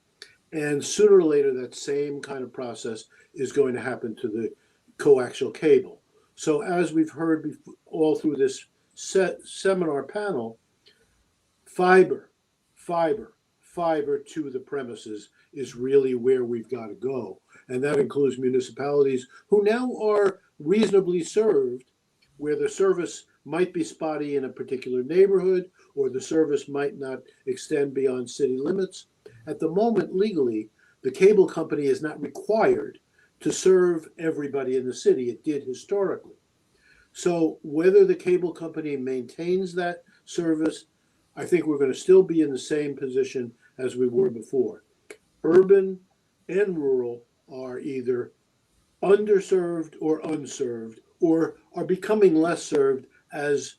And sooner or later, that same kind of process is going to happen to the coaxial cable. So as we've heard all through this seminar panel, fiber to the premises is really where we've got to go. And that includes municipalities who now are reasonably served, where the service might be spotty in a particular neighborhood, or the service might not extend beyond city limits. At the moment, legally, the cable company is not required to serve everybody in the city. It did historically. So whether the cable company maintains that service, I think we're going to still be in the same position as we were before. Urban and rural are either underserved or unserved, or are becoming less served as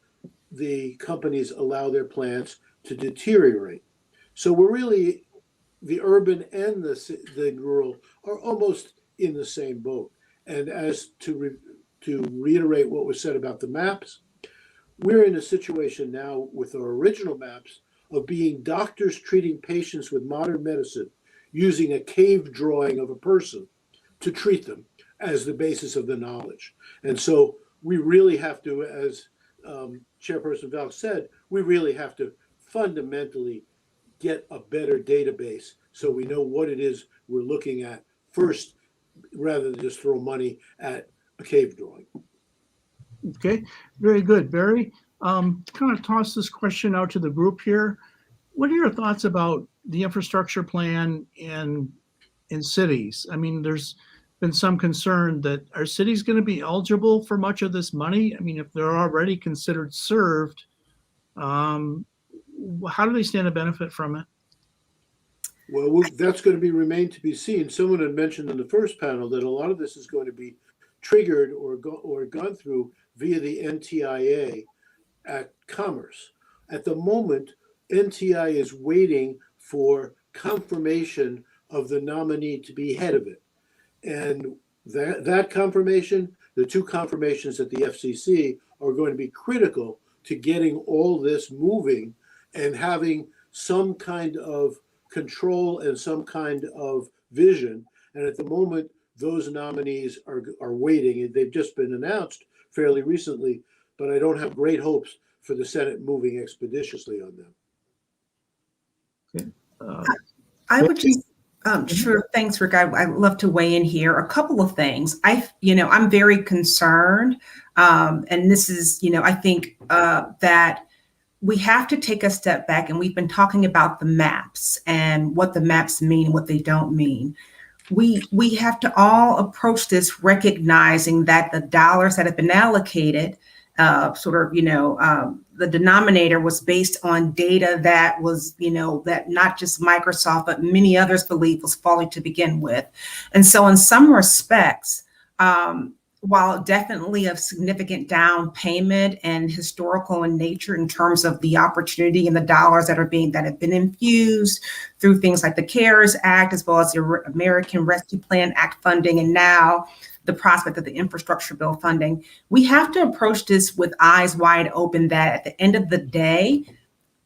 the companies allow their plants to deteriorate. So we're really, the urban and the rural are almost in the same boat. And as to reiterate what was said about the maps, we're in a situation now with our original maps of being doctors treating patients with modern medicine using a cave drawing of a person to treat them as the basis of the knowledge. And so we really have to, as Chairperson Valcq said, we really have to fundamentally get a better database so we know what it is we're looking at first, rather than just throw money at a cave drawing. Okay, very good. Barry, kind of toss this question out to the group here. What are your thoughts about the infrastructure plan in cities? I mean, there's been some concern that are cities going to be eligible for much of this money? I mean, if they're already considered served, how do they stand to benefit from it? Well, that's going to remain to be seen. Someone had mentioned in the first panel that a lot of this is going to be triggered or gone through via the NTIA at Commerce. At the moment, NTI is waiting for confirmation of the nominee to be head of it. And that confirmation, the two confirmations at the FCC, are going to be critical to getting all this moving and having some kind of control and some kind of vision. And at the moment, those nominees are waiting. They've just been announced fairly recently, but I don't have great hopes for the Senate moving expeditiously on them. I would just, sure, thanks, Rick. I'd love to weigh in here. A couple of things. I'm very concerned, and this is, I think that we have to take a step back, and we've been talking about the maps and what the maps mean, what they don't mean. We have to all approach this recognizing that the dollars that have been allocated, the denominator was based on data that was, that not just Microsoft, but many others believe was faulty to begin with. And so in some respects, while definitely of significant down payment and historical in nature in terms of the opportunity and the dollars that have been infused through things like the CARES Act, as well as the American Rescue Plan Act funding, and now the prospect of the infrastructure bill funding, we have to approach this with eyes wide open that at the end of the day,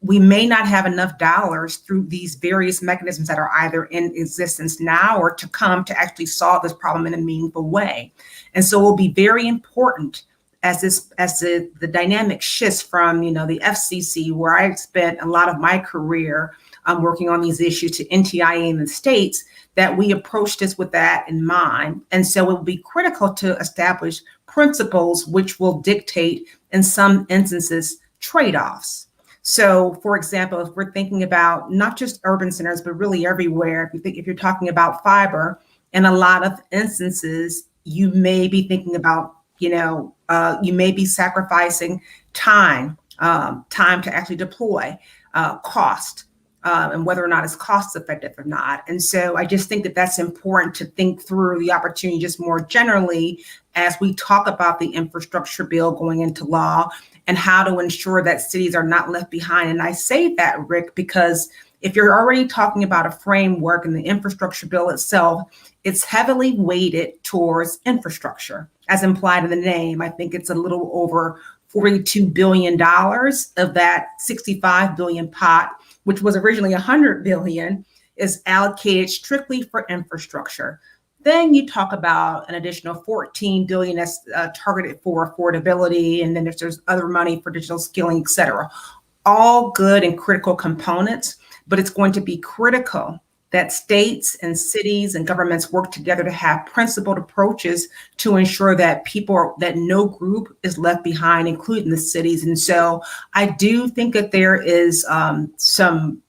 we may not have enough dollars through these various mechanisms that are either in existence now or to come to actually solve this problem in a meaningful way. And so it will be very important as the dynamic shifts from, the FCC, where I spent a lot of my career working on these issues, to NTIA in the states, that we approach this with that in mind. And so it will be critical to establish principles which will dictate, in some instances, trade-offs. So, for example, if we're thinking about not just urban centers, but really everywhere, if you're talking about fiber, in a lot of instances, you may be thinking about, you may be sacrificing time to actually deploy, cost, and whether or not it's cost effective or not. And so I just think that that's important to think through the opportunity just more generally as we talk about the infrastructure bill going into law and how to ensure that cities are not left behind. And I say that, Rick, because if you're already talking about a framework in the infrastructure bill itself, it's heavily weighted towards infrastructure, as implied in the name. I think it's a little over $42 billion of that $65 billion pot, which was originally $100 billion, is allocated strictly for infrastructure. Then you talk about an additional $14 billion that's targeted for affordability, and then there's other money for digital skilling, et cetera. All good and critical components, but it's going to be critical that states and cities and governments work together to have principled approaches to ensure that that no group is left behind, including the cities. And so I do think that there is some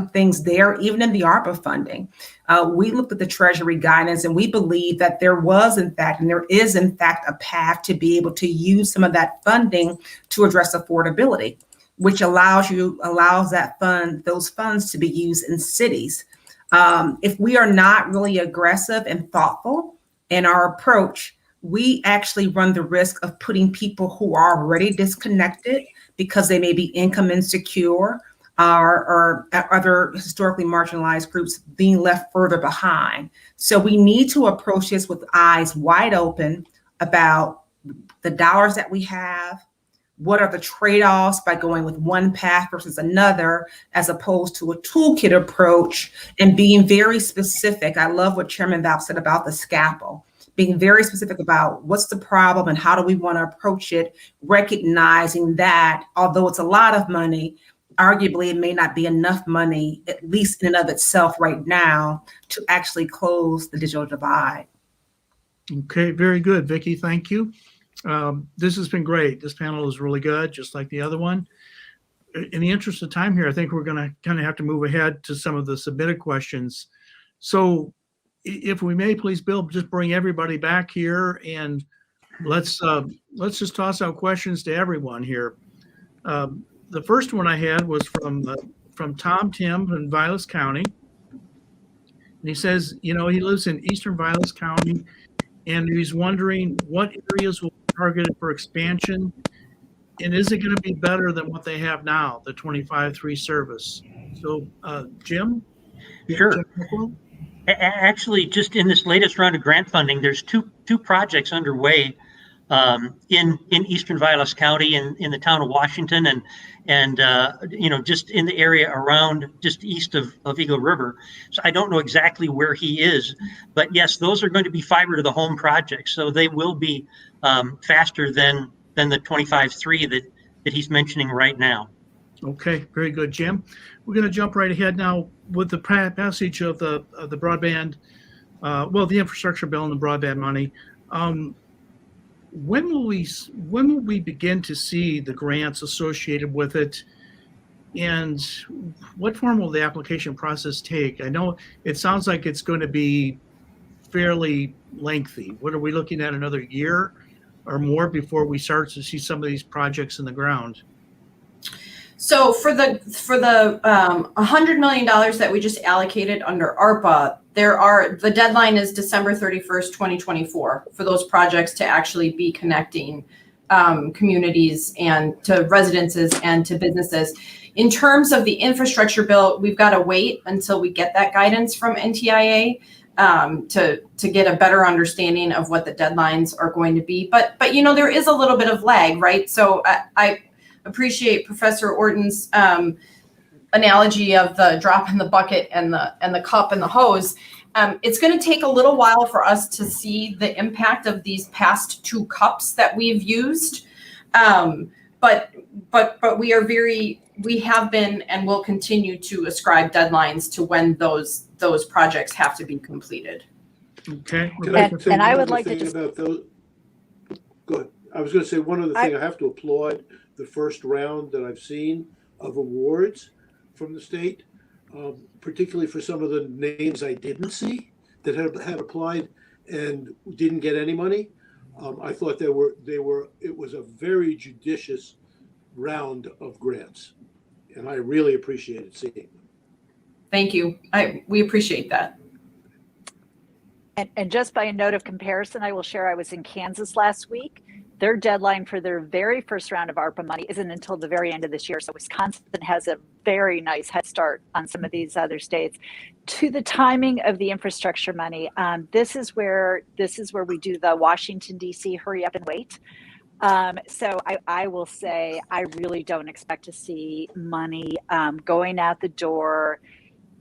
things there, even in the ARPA funding. We looked at the Treasury guidance, and we believe that there was, in fact, and there is, in fact, a path to be able to use some of that funding to address affordability, which allows those funds to be used in cities. If we are not really aggressive and thoughtful in our approach, we actually run the risk of putting people who are already disconnected because they may be income insecure or other historically marginalized groups being left further behind. So we need to approach this with eyes wide open about the dollars that we have. What are the trade-offs by going with one path versus another, as opposed to a toolkit approach, and being very specific. I love what Chairman Valcq said about the scalpel, being very specific about what's the problem and how do we want to approach it, recognizing that although it's a lot of money, arguably it may not be enough money, at least in and of itself right now, to actually close the digital divide. Okay, very good, Vicki. Thank you. This has been great. This panel is really good, just like the other one. In the interest of time here, I think we're going to kind of have to move ahead to some of the submitted questions. So if we may, please, Bill, just bring everybody back here and let's just toss out questions to everyone here. The first one I had was from Tom Tim in Vilas County. And he says, he lives in eastern Vilas County, and he's wondering what areas will be targeted for expansion And is it going to be better than what they have now, the 25-3 service? So, Jim? Sure. Jim Tuckwell? Actually, just in this latest round of grant funding, there's two projects underway in eastern Vilas County in the town of Washington and just in the area around just east of Eagle River. So I don't know exactly where he is, but yes, those are going to be fiber to the home projects. So they will be faster than the 25-3 that he's mentioning right now. Okay, very good, Jim. We're going to jump right ahead now with the passage of the broadband, the infrastructure bill and the broadband money. When will we begin to see the grants associated with it, and what form will the application process take? I know it sounds like it's going to be fairly lengthy. What are we looking at, another year or more before we start to see some of these projects in the ground? So for the $100 million that we just allocated under ARPA, the deadline is December 31st, 2024 for those projects to actually be connecting communities and to residences and to businesses. In terms of the infrastructure bill, we've got to wait until we get that guidance from NTIA to get a better understanding of what the deadlines are going to be. But there is a little bit of lag, right? So I appreciate Professor Orton's analogy of the drop in the bucket and the cup and the hose. It's going to take a little while for us to see the impact of these past 2 cups that we've used. But we have been and will continue to ascribe deadlines to when those projects have to be completed. Okay. And I would like to just about those. Go ahead. I was going to say one other thing. I have to applaud the first round that I've seen of awards from the state, particularly for some of the names I didn't see that had applied and didn't get any money. I thought it was a very judicious round of grants, and I really appreciated seeing them. Thank you. We appreciate that. And just by a note of comparison, I will share I was in Kansas last week. Their deadline for their very first round of ARPA money isn't until the very end of this year. So Wisconsin has a very nice head start on some of these other states. To the timing of the infrastructure money, this is where we do the Washington, D.C. hurry up and wait. So I will say I really don't expect to see money going out the door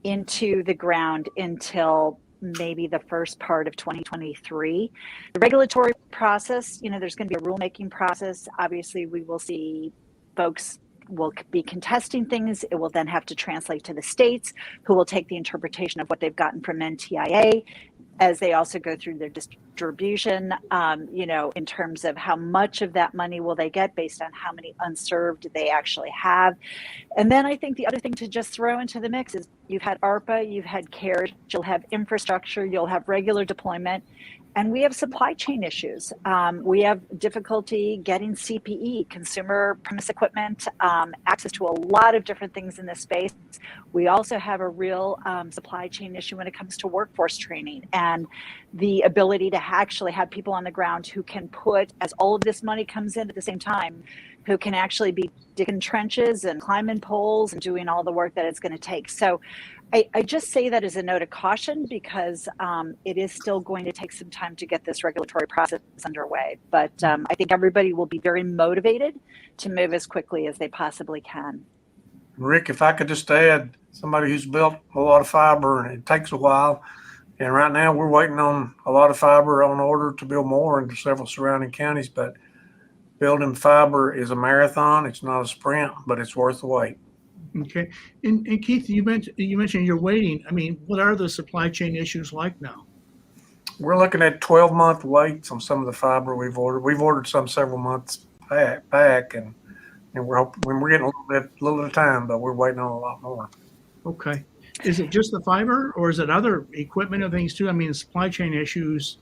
into the ground until maybe the first part of 2023. The regulatory process, there's going to be a rulemaking process. Obviously, we will see folks will be contesting things. It will then have to translate to the states, who will take the interpretation of what they've gotten from NTIA as they also go through their distribution, in terms of how much of that money will they get based on how many unserved they actually have. And then I think the other thing to just throw into the mix is you've had ARPA, you've had CARES, you'll have infrastructure, you'll have regular deployment, and we have supply chain issues. We have difficulty getting CPE, consumer premise equipment, access to a lot of different things in this space. We also have a real supply chain issue when it comes to workforce training and the ability to actually have people on the ground who can put, as all of this money comes in at the same time, who can actually be digging trenches and climbing poles and doing all the work that it's going to take. So I just say that as a note of caution because it is still going to take some time to get this regulatory process underway. But I think everybody will be very motivated to move as quickly as they possibly can. Rick, if I could just add, somebody who's built a lot of fiber, and it takes a while. And right now we're waiting on a lot of fiber on order to build more into several surrounding counties. But building fiber is a marathon. It's not a sprint, but it's worth the wait. Okay. And Keith, you mentioned you're waiting. I mean, what are the supply chain issues like now? We're looking at 12-month waits on some of the fiber we've ordered. We've ordered some several months back, and we're hoping we're getting a little at a time, but we're waiting on a lot more. Okay. Is it just the fiber, or is it other equipment and things too? I mean, supply chain issues.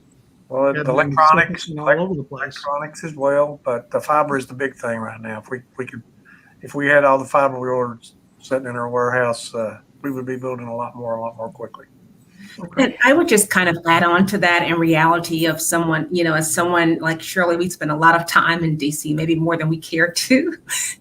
Well, the electronics all over the place. Electronics as well, but the fiber is the big thing right now. If we had all the fiber we ordered sitting in our warehouse, we would be building a lot more quickly. Okay. And I would just kind of add on to that in reality of someone, as someone like Shirley, we spend a lot of time in DC, maybe more than we care to,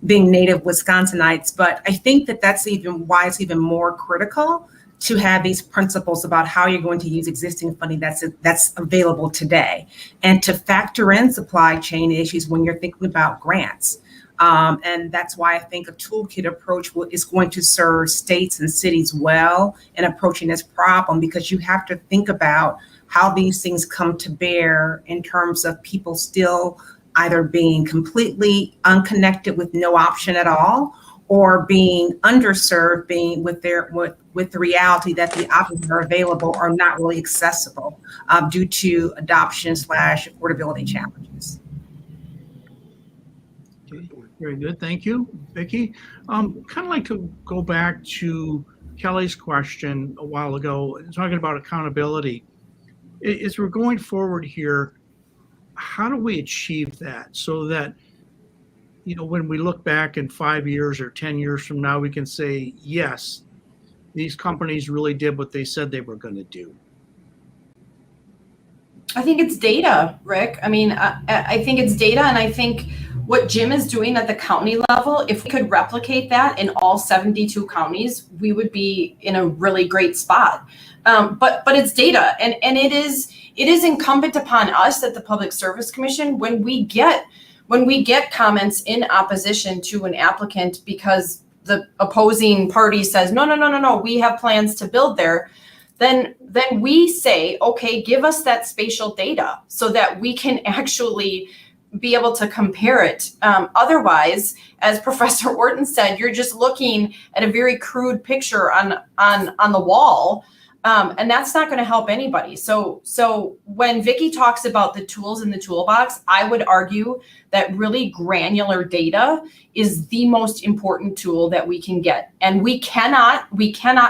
being native Wisconsinites. But I think that that's even why it's even more critical to have these principles about how you're going to use existing funding that's available today, and to factor in supply chain issues when you're thinking about grants. And that's why I think a toolkit approach is going to serve states and cities well in approaching this problem, because you have to think about how these things come to bear in terms of people still either being completely unconnected with no option at all, or being underserved, being with the reality that the options that are available are not really accessible due to adoption/affordability challenges. Okay, very good. Thank you, Vicki. Kind of like to go back to Kelly's question a while ago, talking about accountability. As we're going forward here, how do we achieve that so that, when we look back in 5 years or 10 years from now, we can say, yes, these companies really did what they said they were going to do? I think it's data, Rick. I mean, I think it's data, and I think what Jim is doing at the county level, if we could replicate that in all 72 counties, we would be in a really great spot. But it's data, and it is incumbent upon us at the Public Service Commission when we get comments in opposition to an applicant because the opposing party says, no, we have plans to build there. Then we say, okay, give us that spatial data so that we can actually be able to compare it. Otherwise, as Professor Orton said, you're just looking at a very crude picture on the wall, and that's not going to help anybody. So when Vicki talks about the tools in the toolbox, I would argue that really granular data is the most important tool that we can get. And we cannot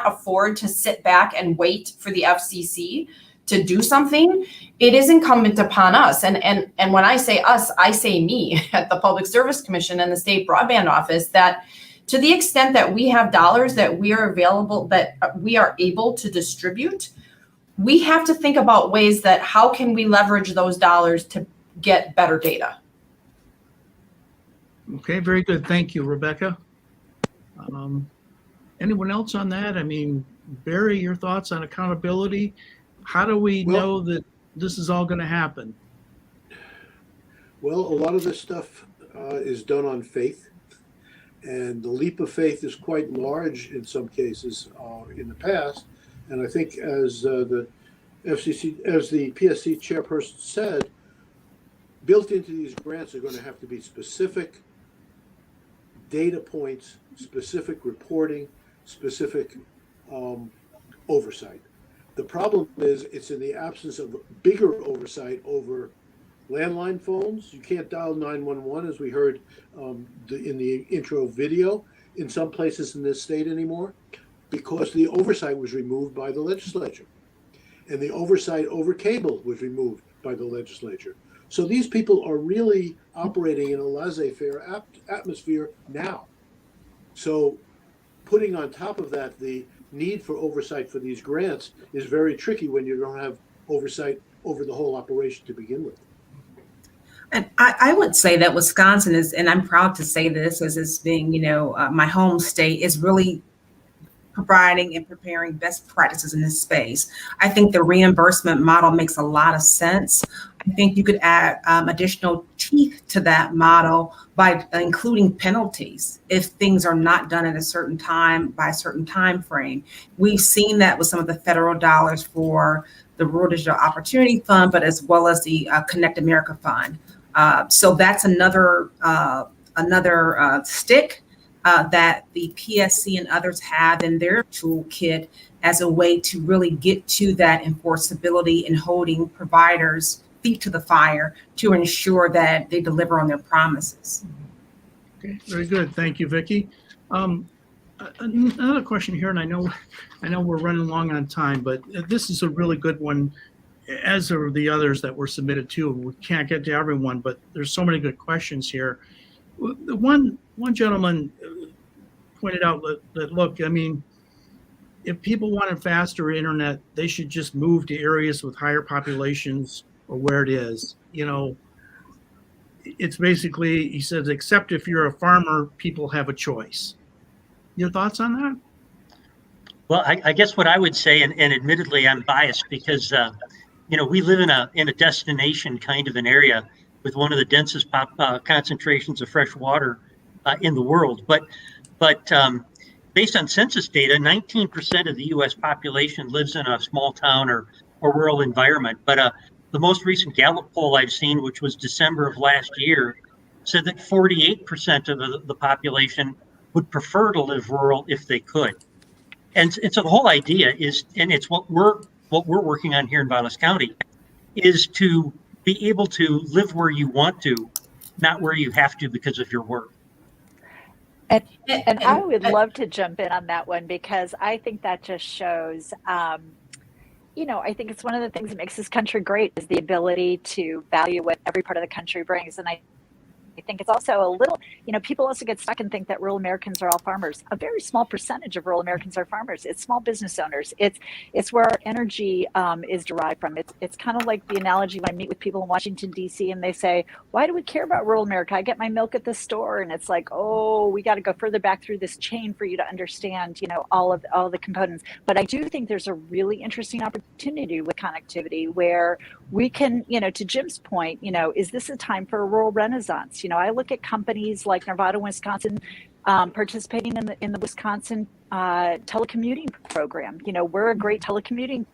afford to sit back and wait for the FCC to do something. It is incumbent upon us. And when I say us, I say me at the Public Service Commission and the State Broadband Office, that to the extent that we have dollars that we are able to distribute, we have to think about ways that how can we leverage those dollars to get better data. Okay, very good. Thank you, Rebecca. Anyone else on that? I mean, Barry, your thoughts on accountability? How do we know that this is all going to happen? Well, a lot of this stuff is done on faith, and the leap of faith is quite large in some cases in the past. And I think as the PSC chairperson said, built into these grants are going to have to be specific data points, specific reporting, specific oversight. The problem is it's in the absence of bigger oversight over landline phones. You can't dial 911, as we heard in the intro video, in some places in this state anymore, because the oversight was removed by the legislature. And the oversight over cable was removed by the legislature. So these people are really operating in a laissez-faire atmosphere now. So putting on top of that the need for oversight for these grants is very tricky when you don't have oversight over the whole operation to begin with. And I would say that Wisconsin is, and I'm proud to say this as being, my home state, is really providing and preparing best practices in this space. I think the reimbursement model makes a lot of sense. I think you could add additional teeth to that model by including penalties if things are not done at a certain time by a certain time frame. We've seen that with some of the federal dollars for the Rural Digital Opportunity Fund, but as well as the Connect America Fund. So that's another stick that the PSC and others have in their toolkit as a way to really get to that enforceability and holding providers' feet to the fire to ensure that they deliver on their promises. Okay, very good. Thank you, Vicki. Another question here, and I know we're running long on time, but this is a really good one, as are the others that were submitted too. We can't get to everyone, but there's so many good questions here. One gentleman pointed out that look, I mean, if people wanted faster internet, they should just move to areas with higher populations or where it is. It's basically, he says, except if you're a farmer, people have a choice. Your thoughts on that? Well, I guess what I would say, and admittedly I'm biased because, we live in a destination kind of an area with one of the densest concentrations of fresh water in the world. But based on census data, 19% of the U.S. population lives in a small town or rural environment. But the most recent Gallup poll I've seen, which was December of last year, said that 48% of the population would prefer to live rural if they could. And so the whole idea is, and it's what we're working on here in Vilas County, is to be able to live where you want to, not where you have to because of your work. And I would love to jump in on that one, because I think that just shows, I think it's one of the things that makes this country great is the ability to value what every part of the country brings. And I think it's also a little, people also get stuck and think that rural Americans are all farmers. A very small percentage of rural Americans are farmers. It's small business owners. It's where our energy is derived from. It's kind of like the analogy when I meet with people in Washington, D.C., and they say, why do we care about rural America? I get my milk at the store. And it's like, oh, we got to go further back through this chain for you to understand, all the components. But I do think there's a really interesting opportunity with connectivity where we can, to Jim's point, is this a time for a rural renaissance? I look at companies like Nevada, Wisconsin, participating in the Wisconsin telecommuting program. We're a great telecommuting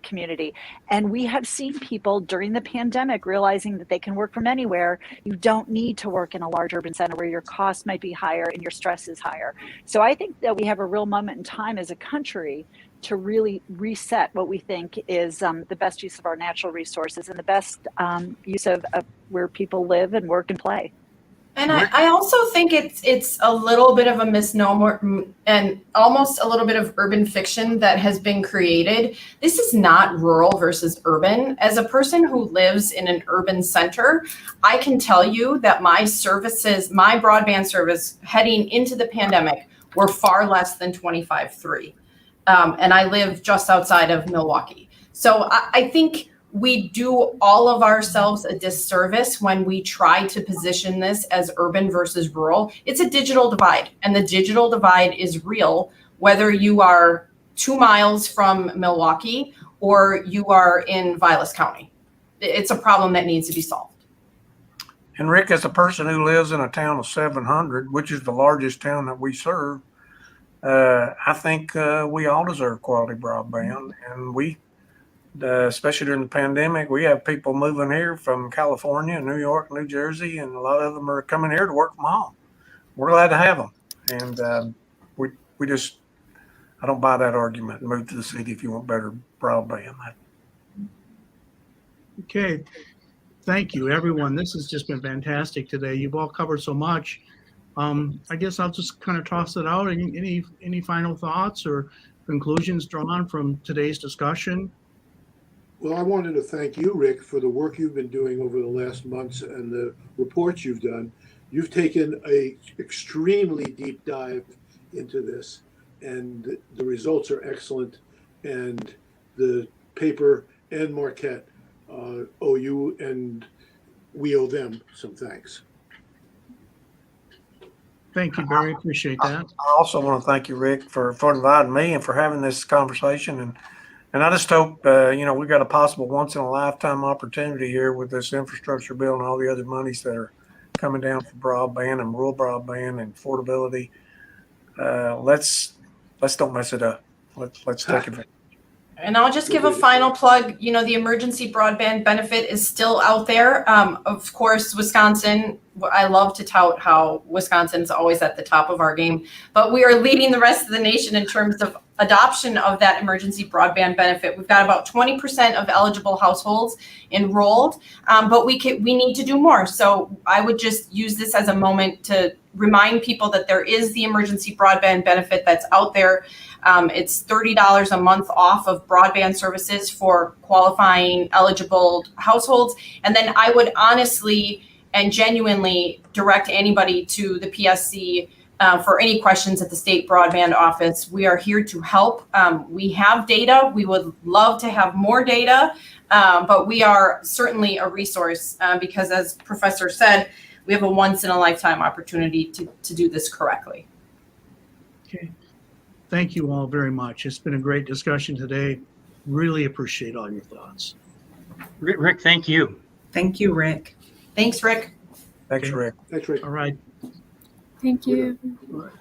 community, and we have seen people during the pandemic realizing that they can work from anywhere. You don't need to work in a large urban center where your costs might be higher and your stress is higher. So I think that we have a real moment in time as a country to really reset what we think is the best use of our natural resources and the best use of where people live and work and play. And I also think it's a little bit of a misnomer and almost a little bit of urban fiction that has been created. This is not rural versus urban. As a person who lives in an urban center, I can tell you that my broadband service heading into the pandemic were far less than 25.3. And I live just outside of Milwaukee. So I think we do all of ourselves a disservice when we try to position this as urban versus rural. It's a digital divide, and the digital divide is real, whether you are 2 miles from Milwaukee or you are in Vilas County. It's a problem that needs to be solved. And Rick, as a person who lives in a town of 700, which is the largest town that we serve, I think we all deserve quality broadband, and we, especially during the pandemic, we have people moving here from California, New York, New Jersey, and a lot of them are coming here to work from home. We're glad to have them, and we just, I don't buy that argument. Move to the city if you want better broadband. Okay, thank you, everyone. This has just been fantastic today. You've all covered so much. I guess I'll just kind of toss it out. Any final thoughts or conclusions drawn from today's discussion? Well, I wanted to thank you, Rick, for the work you've been doing over the last months and the reports you've done. You've taken a extremely deep dive into this, and the results are excellent. And the paper and Marquette owe you, and we owe them some thanks. Thank you, Barry. Appreciate that. I also want to thank you, Rick, for inviting me and for having this conversation. And I just hope, we've got a possible once-in-a-lifetime opportunity here with this infrastructure bill and all the other monies that are coming down for broadband and rural broadband and affordability. Let's don't mess it up. Let's take advantage. And I'll just give a final plug. The emergency broadband benefit is still out there. Of course, Wisconsin, I love to tout how Wisconsin's always at the top of our game, but we are leading the rest of the nation in terms of adoption of that emergency broadband benefit. We've got about 20% of eligible households enrolled, but we need to do more. So I would just use this as a moment to remind people that there is the emergency broadband benefit that's out there. It's $30 a month off of broadband services for qualifying eligible households. And then I would honestly and genuinely direct anybody to the PSC for any questions at the State Broadband Office. We are here to help. We have data. We would love to have more data, but we are certainly a resource because, as Professor said, we have a once-in-a-lifetime opportunity to do this correctly. Okay. Thank you all very much. It's been a great discussion today. Really appreciate all your thoughts. Rick, thank you. Thank you, Rick. Thanks, Rick. Thanks, Okay. Rick. Thanks, Rick. All right. Thank you. All right.